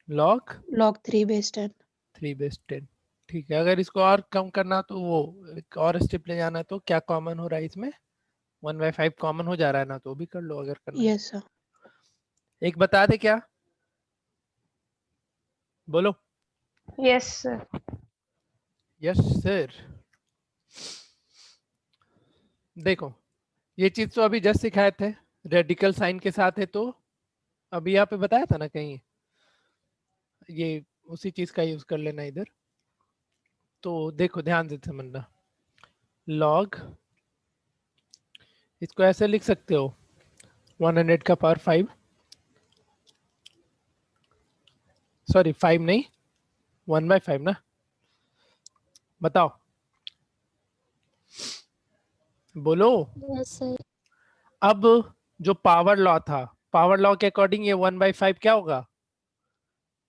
log log 3 base 10। 3 base 10। ठीक है, अगर इसको और कम करना तो वो एक और स्टेप ले जाना है, तो क्या कॉमन हो रहा है इसमें? 1/5 कॉमन हो जा रहा है ना, तो भी कर लो अगर करना है। Yes sir. एक बता दे क्या, बोलो। Yes sir. Yes sir. देखो, ये चीज तो अभी जस्ट सिखाए थे, रेडिकल साइन के साथ है, तो अभी यहाँ पे बताया था ना कहीं, ये उसी चीज का यूज कर लेना इधर। तो देखो ध्यान से समझना, लॉग इसको ऐसे लिख सकते हो 100 का पावर 5, सॉरी 5 नहीं 1/5 ना, बताओ बोलो। Yes sir. अब जो पावर लॉ था, पावर लॉ के अकॉर्डिंग ये 1/5 क्या होगा?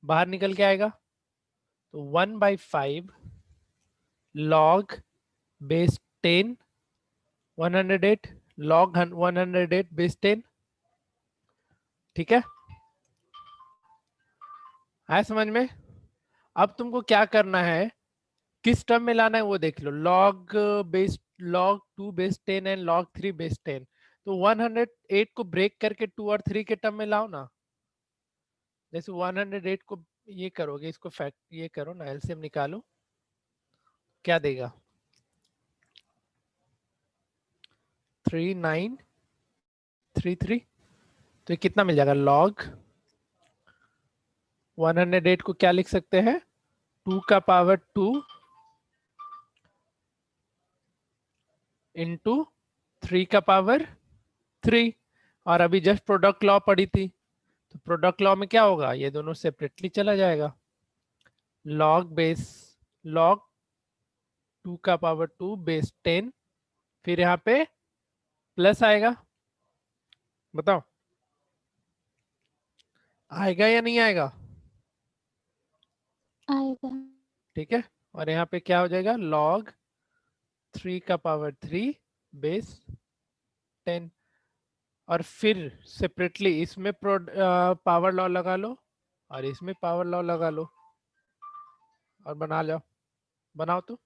बाहर निकल के आएगा, तो 1/5 log base 10 108 log 108 base 10। ठीक है, आया समझ में? अब तुमको क्या करना है, किस टर्म में लाना है वो देख लो, log 2 base 10 and log 3 base 10। तो 108 को ब्रेक करके 2 और 3 के टर्म में लाओ ना। जैसे 108 को ये करोगे, इसको फैक्ट ये करो ना, एलसीएम निकालो, क्या देगा? 3933। तो ये कितना मिल जाएगा? log 108 को क्या लिख सकते हैं? 2 का पावर 2 इंटू 3 का पावर 3। और अभी जस्ट प्रोडक्ट लॉ पढ़ी थी, तो प्रोडक्ट लॉ में क्या होगा, ये दोनों सेपरेटली चला जाएगा। log 2 का पावर 2 बेस 10, फिर यहाँ पे प्लस आएगा, बताओ आएगा या नहीं आएगा? आएगा। ठीक है, और यहाँ पे क्या हो जाएगा? log 3 का पावर 3 बेस 10। और फिर सेपरेटली इसमें पावर लॉ लगा लो और इसमें पावर लॉ लगा लो और बना लो, बनाओ तो।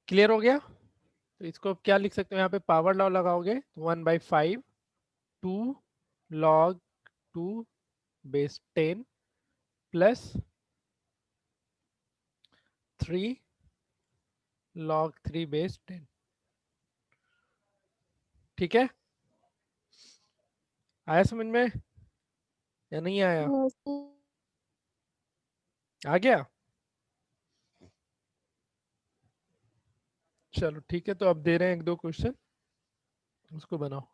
क्लियर हो गया? तो इसको अब क्या लिख सकते हो यहाँ पे, पावर लॉ लगाओगे तो 1/5 2 log 2 base 10 plus 3 log 3 base 10। ठीक है, आया समझ में या नहीं आया? Yes, sir. आ गया? चलो ठीक है, तो अब दे रहे हैं 1-2 क्वेश्चन, उसको बनाओ।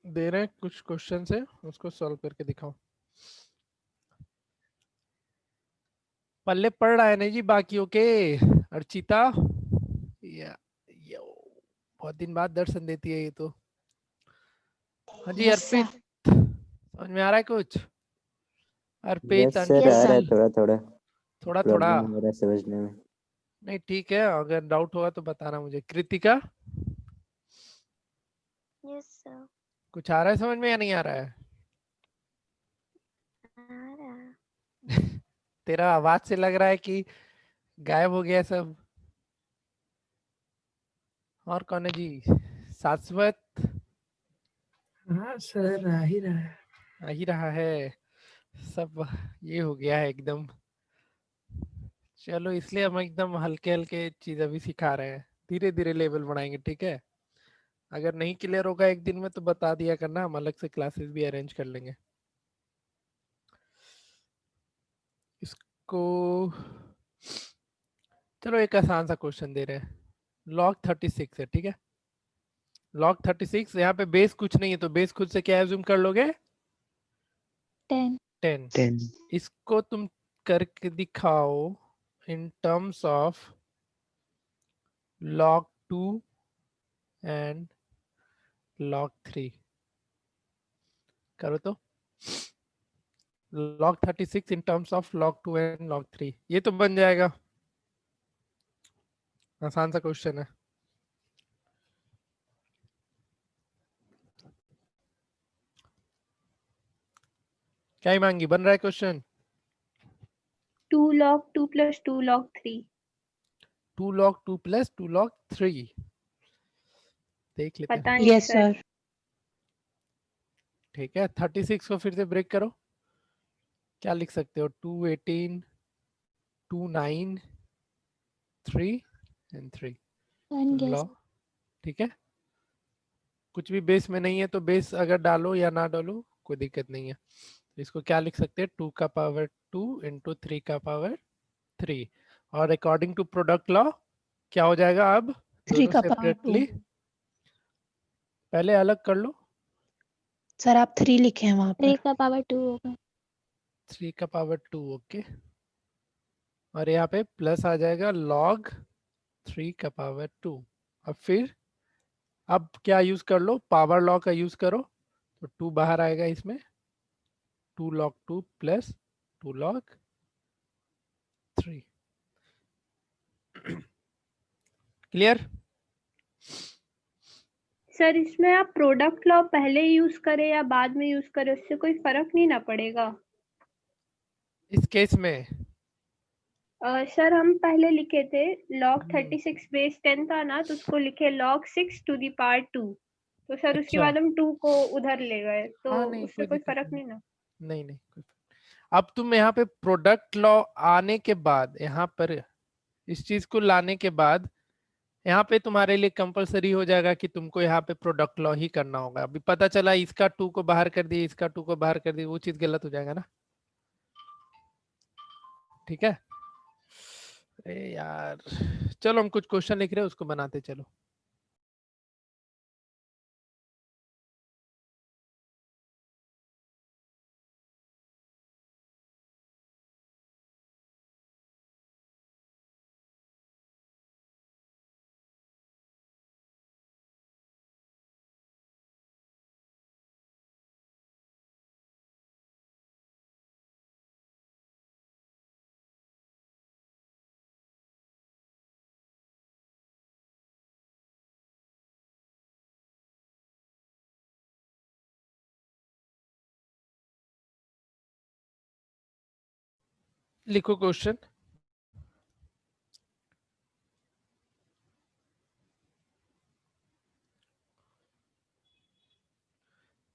दे रहे हैं कुछ क्वेश्चन है, उसको सॉल्व करके दिखाओ। पल्ले पढ़ रहा है नहीं जी बाकियों के? अर्चिता या यो, बहुत दिन बाद दर्शन देती है ये तो। हाँ जी Yes, sir. अर्पित, समझ में आ रहा है कुछ? अर्पित, यस सर, Yes, आ रहा है sir. थोड़ा थोड़ा। थोड़ा थोड़ा प्रॉब्लम हो रहा है समझने में। नहीं ठीक है, अगर डाउट होगा तो बताना मुझे। Kritika, Yes, sir. कुछ आ रहा है समझ में या नहीं आ रहा है? आ रहा। तेरा आवाज से लग रहा है कि गायब हो गया सब। और कौन है जी? शाश्वत हाँ सर, आ ही रहा है। आ ही रहा है सब, ये हो गया है एकदम। चलो इसलिए हम एकदम हल्के हल्के चीज अभी सिखा रहे हैं, धीरे धीरे लेवल बढ़ाएंगे, ठीक है? अगर नहीं क्लियर होगा एक दिन में तो बता दिया करना, हम अलग से क्लासेस भी अरेंज कर लेंगे। इसको चलो एक आसान सा क्वेश्चन दे रहे हैं, log 36 है, ठीक है? log 36, यहाँ पे बेस कुछ नहीं है तो बेस खुद से क्या एज्यूम कर लोगे? 10. 10। 10 इसको तुम करके दिखाओ in terms of log 2 and log 3। करो तो, log 36 in terms of log 2 and log 3, ये तो बन जाएगा। आसान सा क्वेश्चन है। क्या ही मांगी, बन रहा है question? 2 log 2 plus 2 log 3। 2 log 2 plus 2 log 3, देख लेते हैं। पता नहीं Yes, सर। sir. ठीक है, 36 को फिर से ब्रेक करो, क्या लिख सकते हो? 2 18 2 9 3 एंड 3 And लॉ, guess. ठीक है? कुछ भी बेस में नहीं है तो बेस अगर डालो या ना डालो कोई दिक्कत नहीं है। तो इसको क्या लिख सकते हैं? 2 का पावर 2 इंटू 3 का पावर 3, और अकॉर्डिंग टू प्रोडक्ट लॉ क्या हो जाएगा अब? 3 दोनों का पावर 2. सेपरेटली पहले अलग कर लो। सर आप 3 लिखे हैं वहां 3 पर. का पावर 2 होगा। 3 का पावर 2, ओके, और यहाँ पे प्लस आ जाएगा log 3 का पावर 2। अब फिर अब क्या यूज कर लो? पावर लॉ का यूज करो, तो 2 बाहर आएगा इसमें, 2 log 2 plus 2 log 3। Clear? Sir इसमें आप प्रोडक्ट लॉ पहले यूज करें या बाद में यूज करें, उससे कोई फर्क नहीं ना पड़ेगा? इस केस में सर हम पहले लिखे थे log 36 बेस 10 था ना, तो उसको लिखे log 6 to the power 2। तो सर उसके अच्छा, बाद हम 2 को उधर ले गए, तो हाँ नहीं उससे कोई कोई दिक्कत फर्क नहीं, नहीं ना? नहीं नहीं कोई अब तुम यहाँ पे प्रोडक्ट लॉ आने के बाद, यहाँ पर इस चीज को लाने के बाद यहाँ पे तुम्हारे लिए कंपलसरी हो जाएगा कि तुमको यहाँ पे प्रोडक्ट लॉ ही करना होगा। अभी पता चला इसका 2 को बाहर कर दिए, इसका 2 को बाहर कर दिए, वो चीज गलत हो जाएगा ना, ठीक है? अरे यार, चलो हम कुछ क्वेश्चन लिख रहे हैं उसको बनाते चलो। लिखो क्वेश्चन।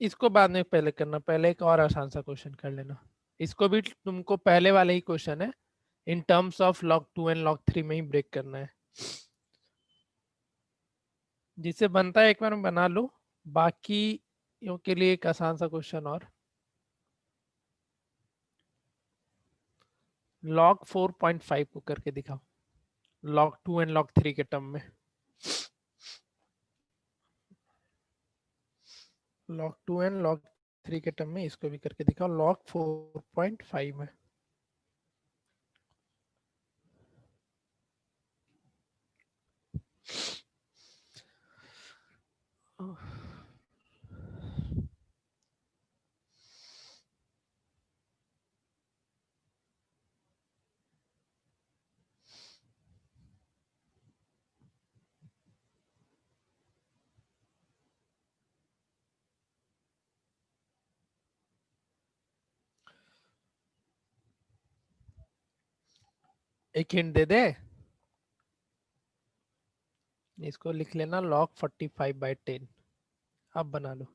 इसको बाद में पहले करना, पहले एक और आसान सा क्वेश्चन कर लेना। इसको भी तुमको पहले वाले ही क्वेश्चन है, in terms of log 2 and log 3 में ही ब्रेक करना है। जिसे बनता है एक बार बना लो, बाकी के लिए एक आसान सा क्वेश्चन और। log 4.5 को करके दिखाओ log 2 एंड log 3 के टर्म में। log 2 एंड log 3 के टर्म में इसको भी करके दिखाओ log 4.5 में। एक हिंट दे दे, इसको लिख लेना log 45/10। अब बना लो।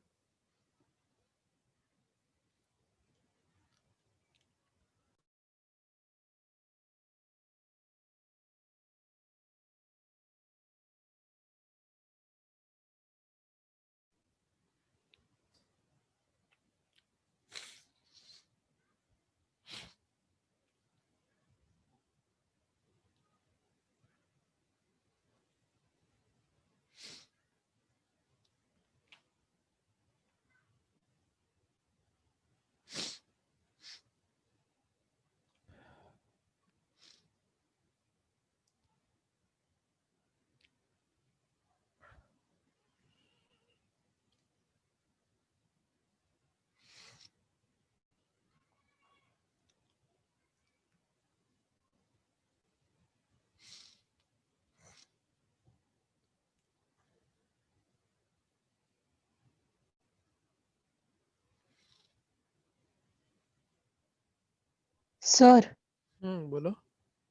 सर बोलो।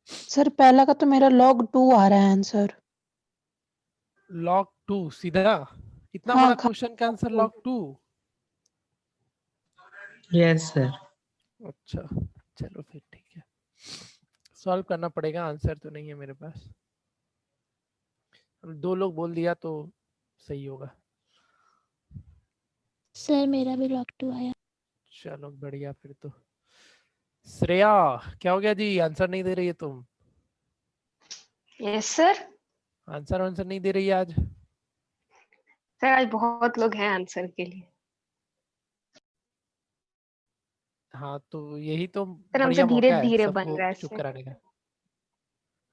सर पहला का तो मेरा log 2 आ रहा है आंसर। log 2 सीधा, इतना हाँ, बड़ा क्वेश्चन का आंसर log 2? Yes sir. अच्छा चलो फिर ठीक है, सॉल्व करना पड़ेगा, आंसर तो नहीं है मेरे पास। दो लोग बोल दिया तो सही होगा। सर मेरा भी log 2 आया। चलो बढ़िया फिर तो। श्रेया क्या हो गया जी, आंसर नहीं दे रही है तुम? Yes sir. आंसर नहीं दे रही है आज? सर आज बहुत लोग हैं आंसर के लिए। हाँ तो यही तो सर हमसे बढ़िया धीरे मौका है धीरे बन सबको रहा है चुप सर। कराने का। हाँ,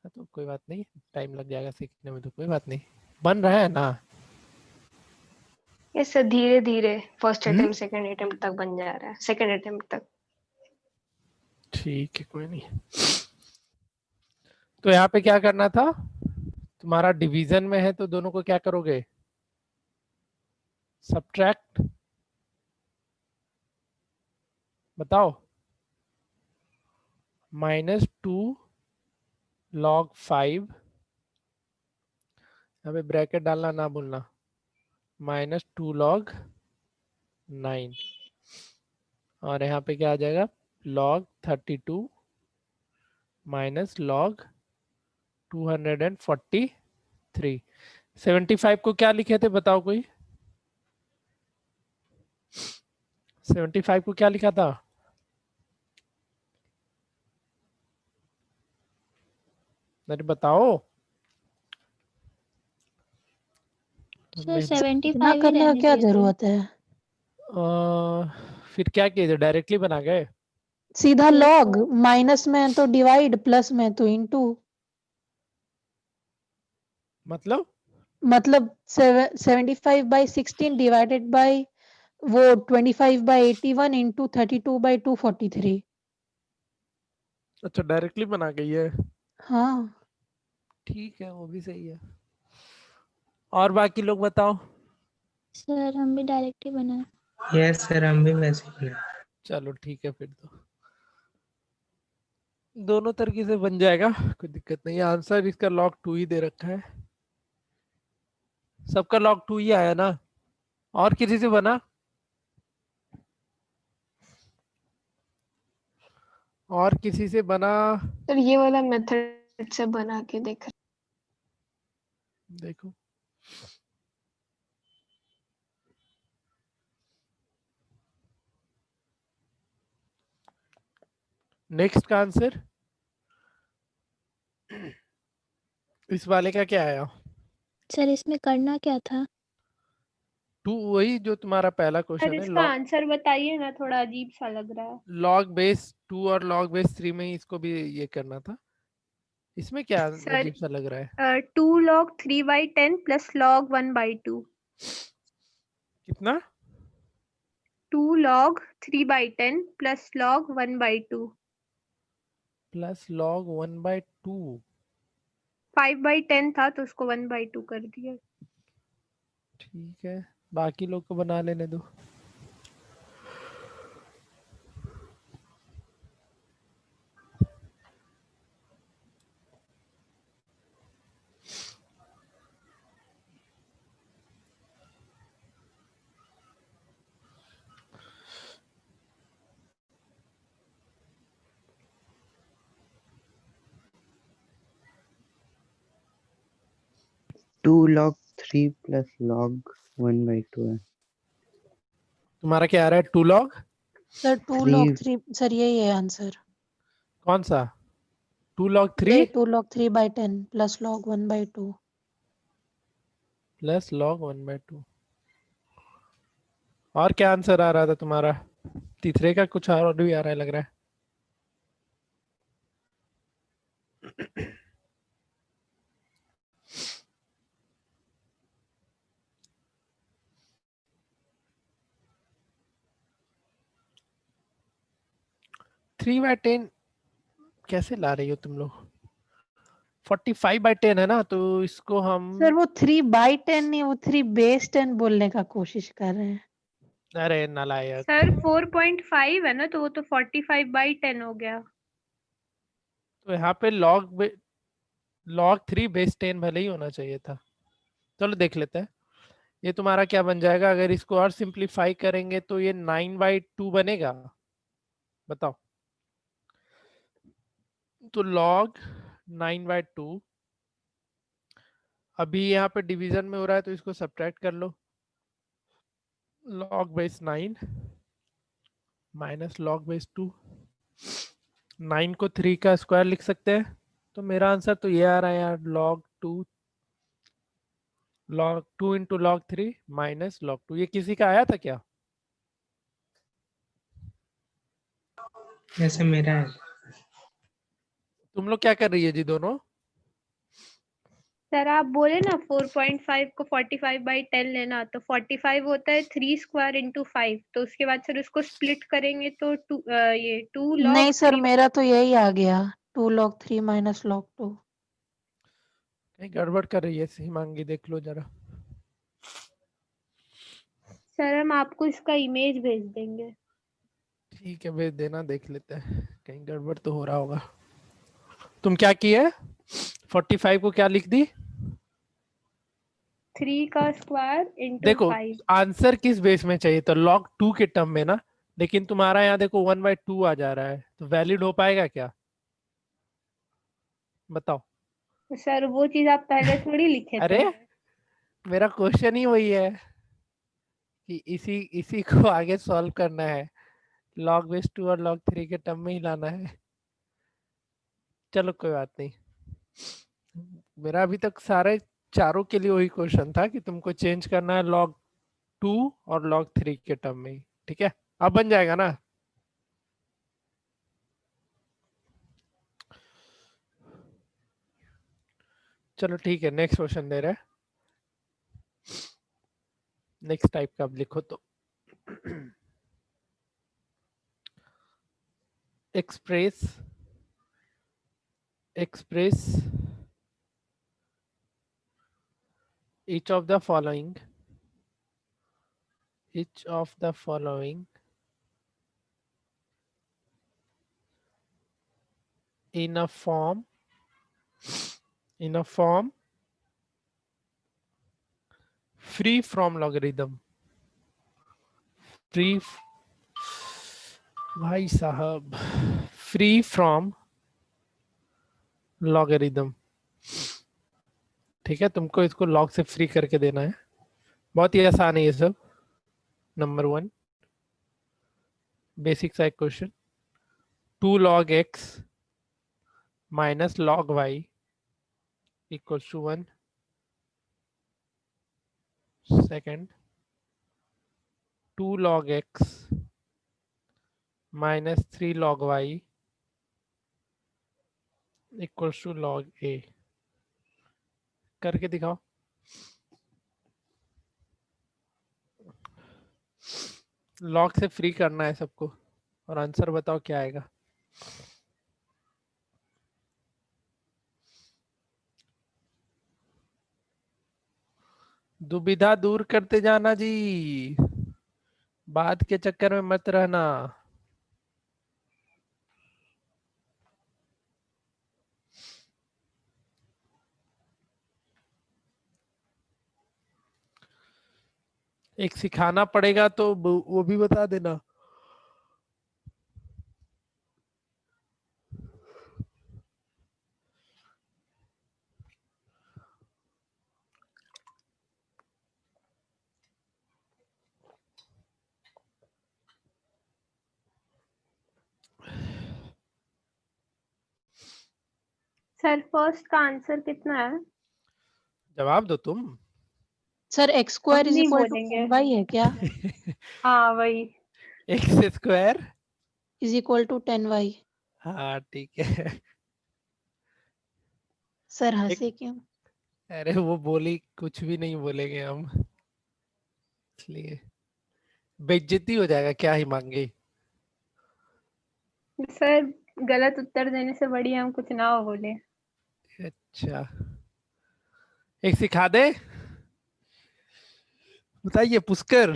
तो कोई बात नहीं, टाइम लग जाएगा सीखने में, तो कोई बात नहीं, बन रहा है ना। यस सर, धीरे धीरे फर्स्ट हम्म? अटेम्प्ट सेकंड अटेम्प्ट तक बन जा रहा है, सेकंड अटेम्प्ट तक। ठीक है कोई नहीं। तो यहाँ पे क्या करना था, तुम्हारा डिवीजन में है तो दोनों को क्या करोगे, सब्ट्रैक्ट, बताओ। -2 log 5, यहाँ पे ब्रैकेट डालना ना भूलना, -2 log 9, और यहाँ पे क्या आ जाएगा log 32 log 243। 75 को क्या लिखे थे बताओ कोई, 75 को क्या लिखा था? अरे बताओ। सर इतना 75 ही करने का रहने क्या दिए थे। जरूरत है? फिर क्या किए थे, डायरेक्टली बना गए? सीधा फिर log, तो माइनस में है तो डिवाइड, प्लस में है तो इनटू। मतलब 75/16 डिवाइडेड बाय वो 25/81 इंटू 32/243। अच्छा डायरेक्टली बना गई है, हाँ ठीक है वो भी सही है। और बाकी लोग बताओ। सर हम भी डायरेक्ट ही बनाए। यस सर, हम भी वैसे ही बना। चलो ठीक है फिर तो। दोनों तरीके से बन जाएगा, कोई दिक्कत नहीं। आंसर इसका log 2 ही दे रखा है, सबका log 2 ही आया ना। और किसी से बना? और किसी से बना? सर ये वाला मेथड से बना के देख देखो नेक्स्ट का आंसर इस वाले का क्या आया? सर इसमें करना क्या था? 2, वही जो तुम्हारा पहला सर क्वेश्चन है। इसका आंसर बताइए ना, थोड़ा अजीब सा लग रहा है। log base 2 और log base 3 में ही इसको भी ये करना था। इसमें क्या सर अजीब सा लग रहा है? 2 log 3/10 प्लस log 1/2। कितना? 2 log 3/10 plus log 1/2। Plus log 1/2। 5/10 था तो उसको 1/2 कर दिया। ठीक है, बाकी लोग को बना लेने दो। टू log 3 प्लस log 1/2 है। तुम्हारा क्या आ रहा है? 2 log सर 2 log 3, सर यही है आंसर। कौन सा? 2 log 3 ये 2 log 3/10 plus log 1/2। Plus log 1/2। और क्या आंसर आ रहा था तुम्हारा? तीसरे का कुछ और भी आ रहा है लग रहा है। थ्री बाय 10 कैसे ला रही हो तुम लोग? 45/10 है ना, तो इसको हम सर वो 3/10 नहीं, वो 3/10 बोलने का कोशिश कर रहे हैं। अरे नालायक। सर 4.5 है ना, तो वो तो 45/10 हो गया। तो यहाँ पे log 3 बेस 10 भले ही होना चाहिए था। चलो देख लेते हैं ये तुम्हारा क्या बन जाएगा। अगर इसको और सिंप्लीफाई करेंगे तो ये 9/2 बनेगा। बताओ। तो log 9/2 अभी यहाँ पे डिवीजन में हो रहा है, तो इसको सब्ट्रैक्ट कर लो। log base 9 minus log base 2। 9 को 3 का स्क्वायर लिख सकते हैं, तो मेरा आंसर तो ये आ रहा है यार, log 2 into log 3 minus log 2। ये किसी का आया था क्या? जैसे मेरा है। तुम लोग क्या कर रही है जी दोनों? सर आप बोले ना 4.5 को 45/10 लेना, तो 45 होता है 3 स्क्वायर इंटू 5, तो उसके बाद सर उसको स्प्लिट करेंगे तो ये 2 log नहीं सर 3। मेरा तो यही आ गया, 2 log 3 माइनस log 2। कहीं गड़बड़ कर रही है हिमांगी, देख लो जरा। सर हम आपको इसका इमेज भेज देंगे। ठीक है, भेज देना, देख लेते हैं, कहीं गड़बड़ तो हो रहा होगा। तुम क्या किए? 45 को क्या लिख दी? 3 का स्क्वायर इंटू देखो 5। आंसर किस बेस में चाहिए था? log 2 के टर्म में ना, लेकिन तुम्हारा यहाँ देखो 1/2 आ जा रहा है, तो वैलिड हो पाएगा क्या? बताओ। सर वो चीज आप पहले थोड़ी लिखे थे। अरे मेरा क्वेश्चन ही वही है कि इसी इसी को आगे सॉल्व करना है, log बेस 2 और log 3 के टर्म में ही लाना है। चलो कोई बात नहीं, मेरा अभी तक सारे चारों के लिए वही क्वेश्चन था कि तुमको चेंज करना है log 2 और log 3 के टर्म में ही। ठीक है, अब बन जाएगा ना? चलो ठीक है, नेक्स्ट क्वेश्चन दे रहे हैं। नेक्स्ट टाइप का अब लिखो तो। express each of the following in a form free from logarithm. भाई साहब, free from logarithm. ठीक है, तुमको इसको log से फ्री करके देना है, बहुत ही आसान है ये सब. नंबर 1 बेसिक सा question. 2 log x minus log y equals to 1. Second, 2 log x minus 3 log y equals to log a. करके दिखाओ. लॉग से फ्री करना है सबको और आंसर बताओ क्या आएगा. दुविधा दूर करते जाना जी, बात के चक्कर में मत रहना. एक सिखाना पड़ेगा तो वो भी बता देना. सर फर्स्ट का आंसर कितना है? जवाब दो तुम. सर एक्स स्क्वायर हम इज नहीं इक्वल टू बोलेंगे. वाई है क्या? हाँ वही. X square is equal to 10y. हाँ ठीक है. सर हंसे क्यों? अरे वो बोली, कुछ भी नहीं बोलेंगे हम, इसलिए बेइज्जती हो जाएगा. क्या ही मांगे. सर गलत उत्तर देने से बढ़िया हम कुछ ना हो बोले. अच्छा, एक सिखा दे. बताइए, पुष्कर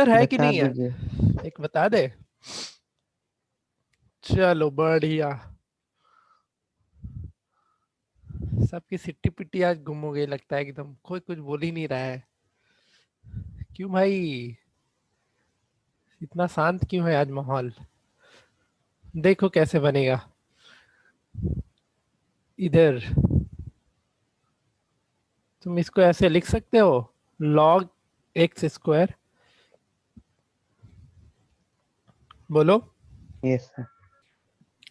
है कि बता नहीं है? दीजिए. एक बता दे. चलो बढ़िया. सबकी सिट्टी पिट्टी आज गुम हो गई लगता है एकदम. कोई कुछ बोल ही नहीं रहा है. क्यों भाई, इतना शांत क्यों है आज माहौल? देखो कैसे बनेगा. इधर तुम इसको ऐसे लिख सकते हो, log x स्क्वायर. बोलो. Yes sir.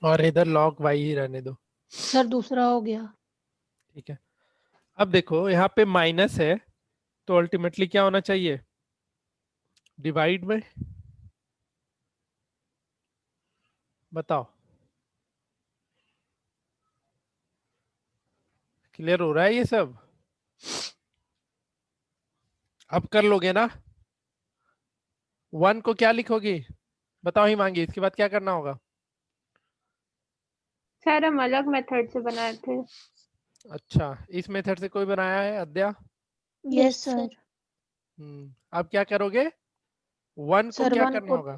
और इधर log y ही रहने दो. सर दूसरा हो गया. ठीक है. अब देखो यहाँ पे माइनस है, तो अल्टीमेटली क्या होना चाहिए? डिवाइड में. बताओ, क्लियर हो रहा है ये सब? अब कर लोगे ना? 1 को क्या लिखोगी बताओ ही मांगी. इसके बाद क्या करना होगा? सर हम अलग मेथड से बनाए थे. अच्छा, इस मेथड से कोई बनाया है अद्या? Yes sir. अब क्या करोगे? 1 को सर क्या 1 करना को होगा?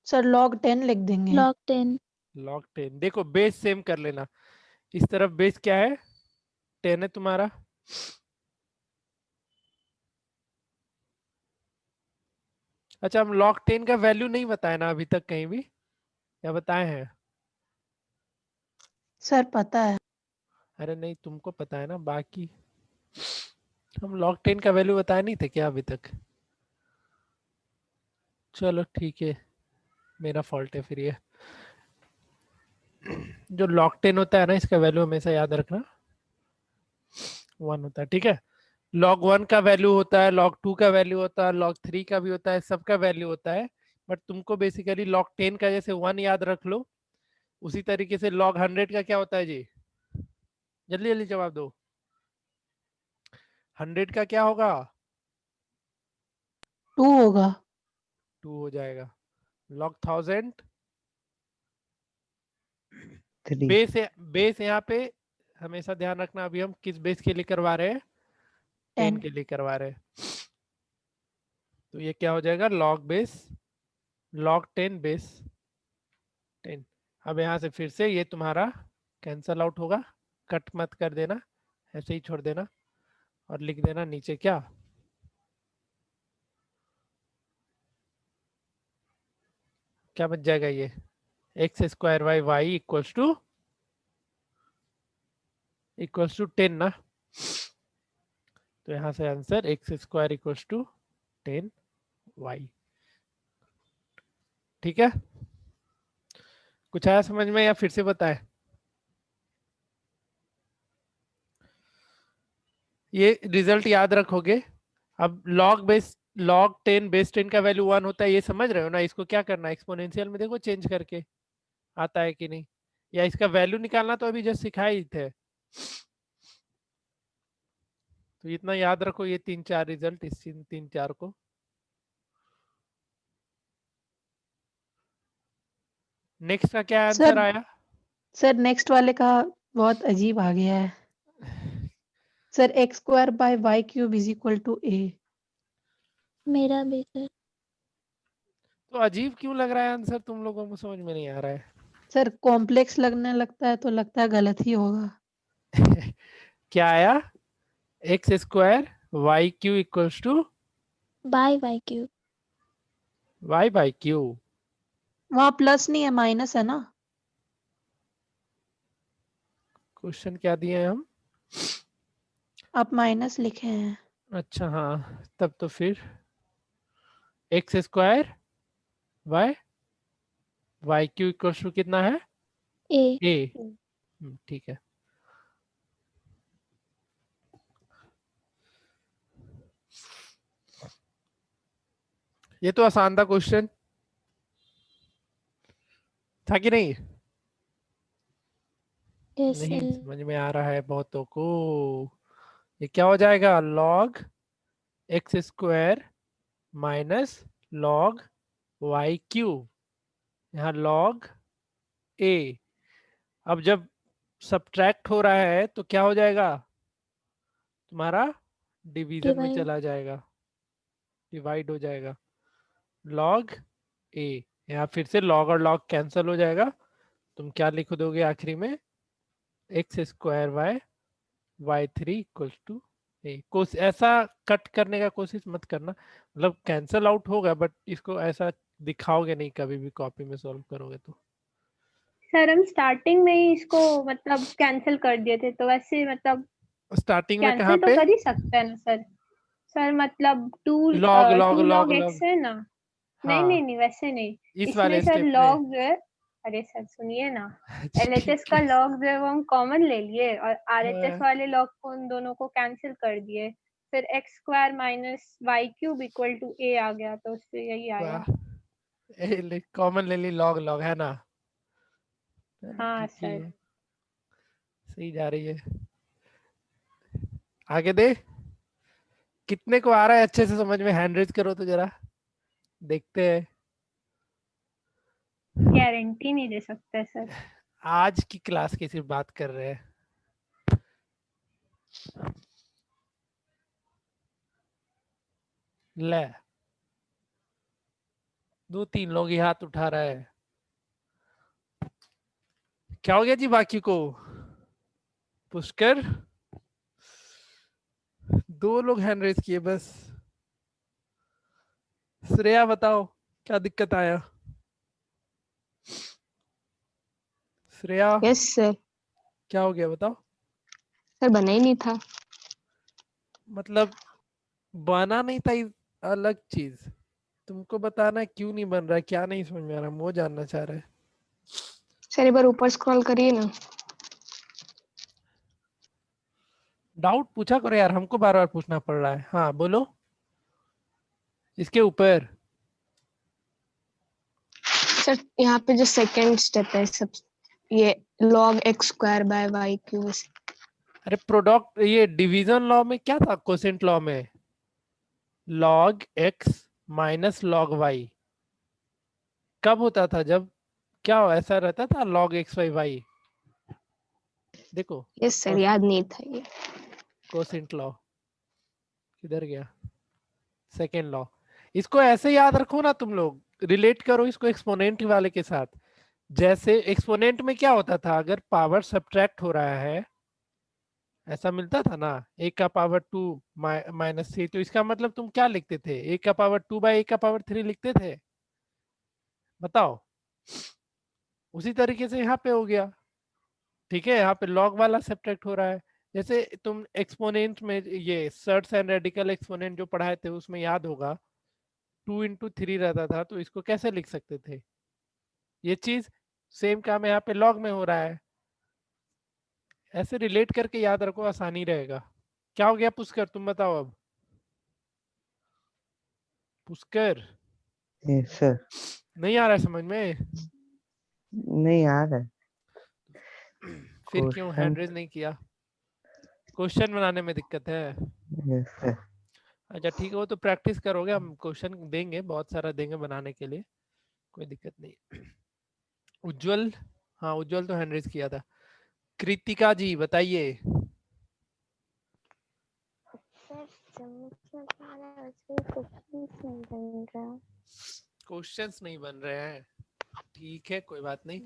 सर log 10 लिख देंगे. log 10 log 10. देखो बेस सेम कर लेना. इस तरफ बेस क्या है? 10 है तुम्हारा. अच्छा, हम log 10 का वैल्यू नहीं बताए ना अभी तक कहीं भी, या बताए हैं? सर पता है. अरे नहीं, तुमको पता है ना, बाकी हम log 10 का वैल्यू बताए नहीं थे क्या अभी तक? चलो ठीक है, मेरा फॉल्ट है फिर ये. जो log 10 होता है ना, इसका वैल्यू हमेशा याद रखना 1 होता है. ठीक है. log 1 का वैल्यू होता है, log 2 का वैल्यू होता है, log 3 का भी होता है, सबका वैल्यू होता है. बट तुमको बेसिकली log 10 का जैसे 1 याद रख लो, उसी तरीके से log 100 का क्या होता है जी? जल्दी जल्दी जवाब दो. 100 का क्या होगा? 2 होगा. 2 हो जाएगा. log 1000 3. बेस यहाँ पे हमेशा ध्यान रखना. अभी हम किस बेस के लिए करवा रहे हैं? 10 10. के लिए करवा रहे हैं. तो ये क्या हो जाएगा? log 10 base 10। अब यहाँ से फिर से ये तुम्हारा कैंसल आउट होगा, कट मत कर देना, ऐसे ही छोड़ देना और लिख देना नीचे क्या, क्या बच जाएगा ये, X square Y Y equals to 10 ना। तो यहाँ से answer X square equals to 10 Y. ठीक है, कुछ आया समझ में या फिर से बताए? ये रिजल्ट याद रखोगे। अब log 10 बेस 10 का वैल्यू 1 होता है, ये समझ रहे हो ना। इसको क्या करना है, एक्सपोनेंशियल में देखो चेंज करके आता है कि नहीं, या इसका वैल्यू निकालना तो अभी जस्ट सिखाए ही थे। तो इतना याद रखो, ये 3-4 रिजल्ट, इस 3-4 को। नेक्स्ट का क्या आंसर आया? सर नेक्स्ट वाले का बहुत अजीब आ गया है सर। X square by Y cube is equal to a. मेरा भी सर। तो अजीब क्यों लग रहा है आंसर तुम लोगों को, समझ में नहीं आ रहा है? सर कॉम्प्लेक्स लगने लगता है तो लगता है गलत ही होगा। क्या आया? X square Y Q equals to by Y cube. Y by Q. वहां प्लस नहीं है, माइनस है ना। क्वेश्चन क्या दिए हैं हम? आप माइनस लिखे हैं। अच्छा हाँ, तब तो फिर x square Y Y Q equals to कितना है? ए। ए। ठीक है। ये तो आसान था क्वेश्चन, था कि नहीं? यस नहीं सर। समझ में आ रहा है बहुतों को। ये क्या हो जाएगा, log X square minus log Y cube, यहाँ लॉग ए। अब जब सब्ट्रैक्ट हो रहा है तो क्या हो जाएगा, तुम्हारा डिवीजन में डिवाइड। चला जाएगा, डिवाइड हो जाएगा। लॉग ए, यहाँ फिर से लॉग और लॉग कैंसिल हो जाएगा। तुम क्या लिख दोगे आखिरी में, x square Y y 3 equals to a. ऐसा कट करने का कोशिश मत करना, मतलब कैंसिल आउट होगा बट इसको ऐसा दिखाओगे नहीं कभी भी कॉपी में सॉल्व करोगे तो। सर हम स्टार्टिंग में ही इसको मतलब कैंसिल कर दिए थे, तो वैसे मतलब स्टार्टिंग में कहाँ कैंसिल तो पे? कर ही सकते हैं ना सर। सर मतलब two log log two log log log, X है ना। नहीं हाँ नहीं नहीं वैसे नहीं। इस इसमें वाले सर स्टेप में। लॉग जो है, अरे सर सुनिए ना, एलएचएस का लॉग जो है वो हम कॉमन ले लिए और आरएचएस हाँ। वाले लॉग को उन दोनों को कैंसिल कर दिए। फिर x square minus y cube equal to a आ गया, तो उससे यही आया। कॉमन ले ली, लॉग लॉग है ना। हाँ ठीक ही सर। है, सही जा रही है। आगे दे, कितने को आ रहा है अच्छे से समझ में, हैंड रेज करो तो जरा देखते हैं। गारंटी नहीं दे सकते सर। आज की क्लास की सिर्फ बात कर रहे हैं। ले, 2-3 लोग ही हाथ उठा रहे हैं। क्या हो गया जी बाकी को? पुष्कर, 2 लोग हैंड रेज किए बस। श्रेया बताओ क्या दिक्कत आया? Shreya yes sir. क्या हो गया बताओ? सर बना ही नहीं था। मतलब बना नहीं था, अलग चीज। तुमको बताना क्यों नहीं बन रहा है, क्या नहीं समझ में आ रहा, वो जानना चाह रहा है। सर एक बार ऊपर स्क्रॉल करिए ना। डाउट पूछा करो यार, हमको बार बार पूछना पड़ रहा है। हाँ बोलो, इसके ऊपर। सर यहाँ पे जो सेकंड स्टेप है सब, ये log x square by Y cube. अरे प्रोडक्ट, ये डिवीजन लॉ में क्या था, कोसेंट लॉ में log x minus log y कब होता था, जब क्या ऐसा रहता था log x by y। देखो यस सर, याद नहीं था ये। कोसेंट लॉ किधर गया, सेकेंड लॉ। इसको ऐसे याद रखो ना तुम लोग, रिलेट करो इसको एक्सपोनेंट वाले के साथ। जैसे एक्सपोनेंट में क्या होता था, अगर पावर सब्ट्रैक्ट हो रहा है ऐसा मिलता था ना, a का पावर 2 माइनस 3, तो इसका मतलब तुम क्या लिखते थे, a का पावर 2 बाई a का पावर 3 लिखते थे, बताओ। उसी तरीके से यहाँ पे हो गया, ठीक है, यहाँ पे लॉग वाला सब्ट्रैक्ट हो रहा है। जैसे तुम एक्सपोनेंट में ये सर्ट्स एंड रेडिकल एक्सपोनेंट जो पढ़ाए थे उसमें याद होगा 2 into 3 रहता था, तो इसको कैसे लिख सकते थे, ये चीज सेम काम यहाँ पे लॉग में हो रहा है, ऐसे रिलेट करके याद रखो, आसानी रहेगा। क्या हो गया पुष्कर, तुम बताओ अब। Pushkar yes sir. नहीं आ रहा है समझ में? नहीं आ रहा है। फिर क्यों हैंड रेज नहीं किया? क्वेश्चन बनाने में दिक्कत है? Yes sir. अच्छा ठीक है, वो तो प्रैक्टिस करोगे, हम क्वेश्चन देंगे, बहुत सारा देंगे बनाने के लिए, कोई दिक्कत नहीं। उज्जवल, हाँ उज्जवल तो हैंड रेज किया था। कृतिका जी बताइए। क्वेश्चंस नहीं बन रहे हैं, ठीक है कोई बात नहीं,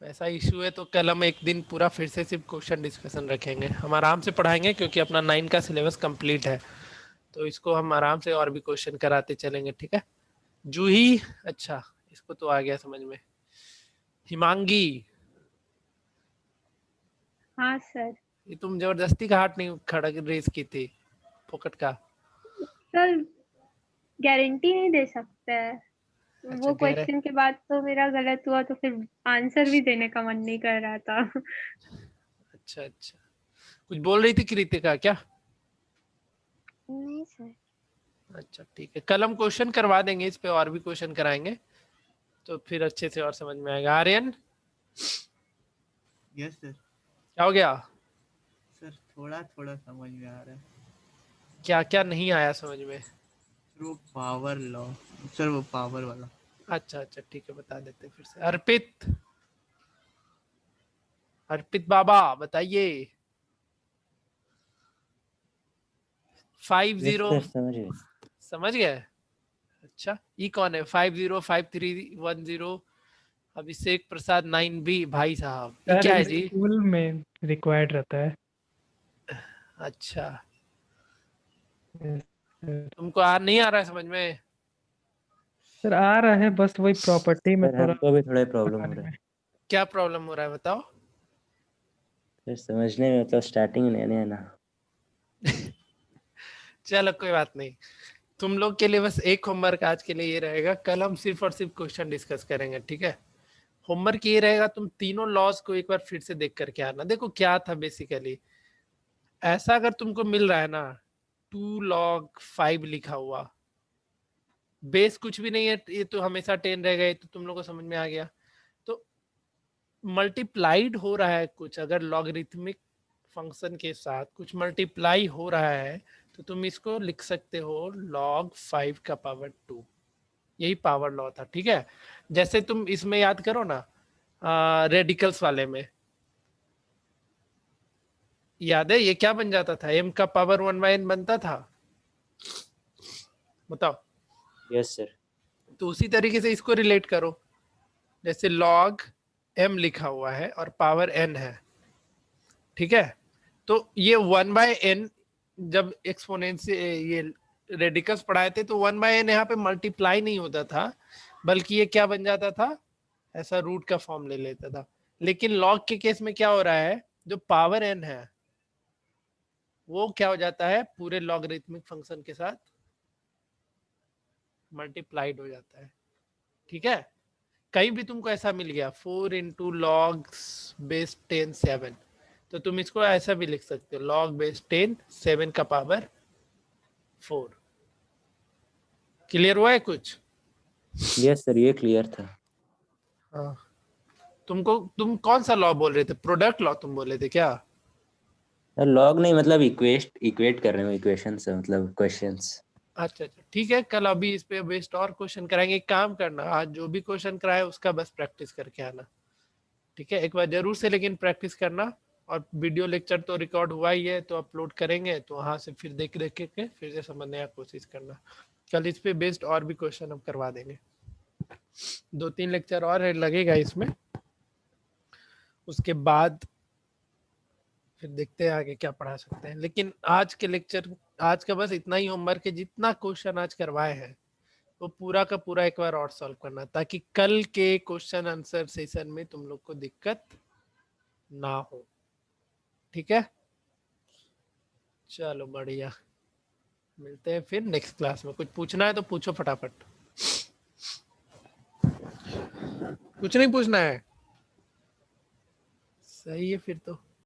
वैसा इशू है तो कल हम एक दिन पूरा फिर से सिर्फ क्वेश्चन डिस्कशन रखेंगे, हम आराम से पढ़ाएंगे क्योंकि अपना 9 का सिलेबस कंप्लीट है, तो इसको हम आराम से और भी क्वेश्चन कराते चलेंगे, ठीक है। जूही, अच्छा इसको तो आ गया समझ में। हिमांगी, हाँ सर। ये तुम जबरदस्ती का हाथ नहीं खड़ा रेस की थी, फोकट का। सर गारंटी नहीं दे सकते हैं, अच्छा, वो क्वेश्चन के बाद तो मेरा गलत हुआ तो फिर आंसर भी देने का मन नहीं कर रहा था। अच्छा अच्छा, कुछ बोल रही थी कृतिका क्या? नहीं सर। अच्छा ठीक है, कल हम क्वेश्चन करवा देंगे, इस पे और भी क्वेश्चन कराएंगे तो फिर अच्छे से और समझ में आएगा। Aryan, yes sir. क्या हो गया? सर थोड़ा थोड़ा समझ में आ रहा है। क्या क्या नहीं आया समझ में? वो पावर लॉ सर, वो पावर वाला। अच्छा अच्छा ठीक है, बता देते फिर से। अर्पित, अर्पित बाबा बताइए। 50 समझ गए। समझ गए? अच्छा, ये कौन है? 505310, अभिषेक प्रसाद 9B, भाई साहब ये क्या है जी? स्कूल में रिक्वायर्ड रहता है। अच्छा, Yes, sir। तुमको आ नहीं आ रहा है समझ में? सर आ रहा है, बस वही प्रॉपर्टी में सर थोड़ा हमको भी थोड़ा प्रॉब्लम हो बनाने रहा में। है क्या प्रॉब्लम हो रहा है बताओ? सर, समझने में, मतलब स्टार्टिंग में नया ना। चलो कोई बात नहीं, तुम लोग के लिए बस एक होमवर्क आज के लिए ये रहेगा, कल हम सिर्फ और सिर्फ क्वेश्चन डिस्कस करेंगे, ठीक है। होमवर्क ये रहेगा, तुम तीनों लॉज को एक बार फिर से देख करके आना। देखो क्या था बेसिकली, ऐसा अगर तुमको मिल रहा है ना 2 log 5 लिखा हुआ, बेस कुछ भी नहीं है, ये तो हमेशा 10 रहेगा, ये तो तुम लोग को समझ में आ गया। तो मल्टीप्लाइड हो रहा है कुछ, अगर लॉगरिथमिक फंक्शन के साथ कुछ मल्टीप्लाई हो रहा है तो तुम इसको लिख सकते हो log 5 का पावर 2, यही पावर लॉ था, ठीक है। जैसे तुम इसमें याद करो ना, रेडिकल्स वाले में याद है ये क्या बन जाता था, m का पावर 1/n बनता था, बताओ। Yes sir. तो उसी तरीके से इसको रिलेट करो, जैसे log m लिखा हुआ है और पावर n है, ठीक है। तो ये 1/n, जब एक्सपोनेंट से ये रेडिकल्स पढ़ाए थे तो 1/n यहाँ पे मल्टीप्लाई नहीं होता था, बल्कि ये क्या बन जाता था, ऐसा रूट का फॉर्म ले लेता था। लेकिन लॉग के केस में क्या हो रहा है, जो पावर n है वो क्या हो जाता है, पूरे लॉगरिथमिक फंक्शन के साथ मल्टीप्लाइड हो जाता है, ठीक है। कहीं भी तुमको ऐसा मिल गया 4 into log base 10 7, तो तुम इसको ऐसा भी लिख सकते हो log base 10 7 का पावर 4। क्लियर हुआ है कुछ? यस सर, ये क्लियर था। हाँ, तुम कौन सा लॉ बोल रहे थे, प्रोडक्ट लॉ तुम बोले थे क्या? लॉग नहीं, मतलब इक्वेट कर रहे हो, इक्वेशन से मतलब क्वेश्चंस। अच्छा अच्छा ठीक है, कल अभी इस पे बेस्ड और क्वेश्चन कराएंगे। एक काम करना, आज जो भी क्वेश्चन कराए उसका बस प्रैक्टिस करके आना, ठीक है, एक बार जरूर से, लेकिन प्रैक्टिस करना। और वीडियो लेक्चर तो रिकॉर्ड हुआ ही है, तो अपलोड करेंगे तो वहां से फिर देख देख के फिर से समझने की कोशिश करना। कल इस पे बेस्ड और भी क्वेश्चन हम करवा देंगे, 2-3 लेक्चर और लगेगा इसमें, उसके बाद फिर देखते हैं आगे क्या पढ़ा सकते हैं। लेकिन आज के लेक्चर, आज का बस इतना ही होमवर्क है, जितना क्वेश्चन आज करवाए हैं वो पूरा का पूरा एक बार और सॉल्व करना, ताकि कल के क्वेश्चन आंसर सेशन में तुम लोग को दिक्कत ना हो। ठीक है, चलो बढ़िया, मिलते हैं फिर नेक्स्ट क्लास में। कुछ पूछना है तो पूछो फटाफट। कुछ नहीं पूछना है? सही है फिर तो।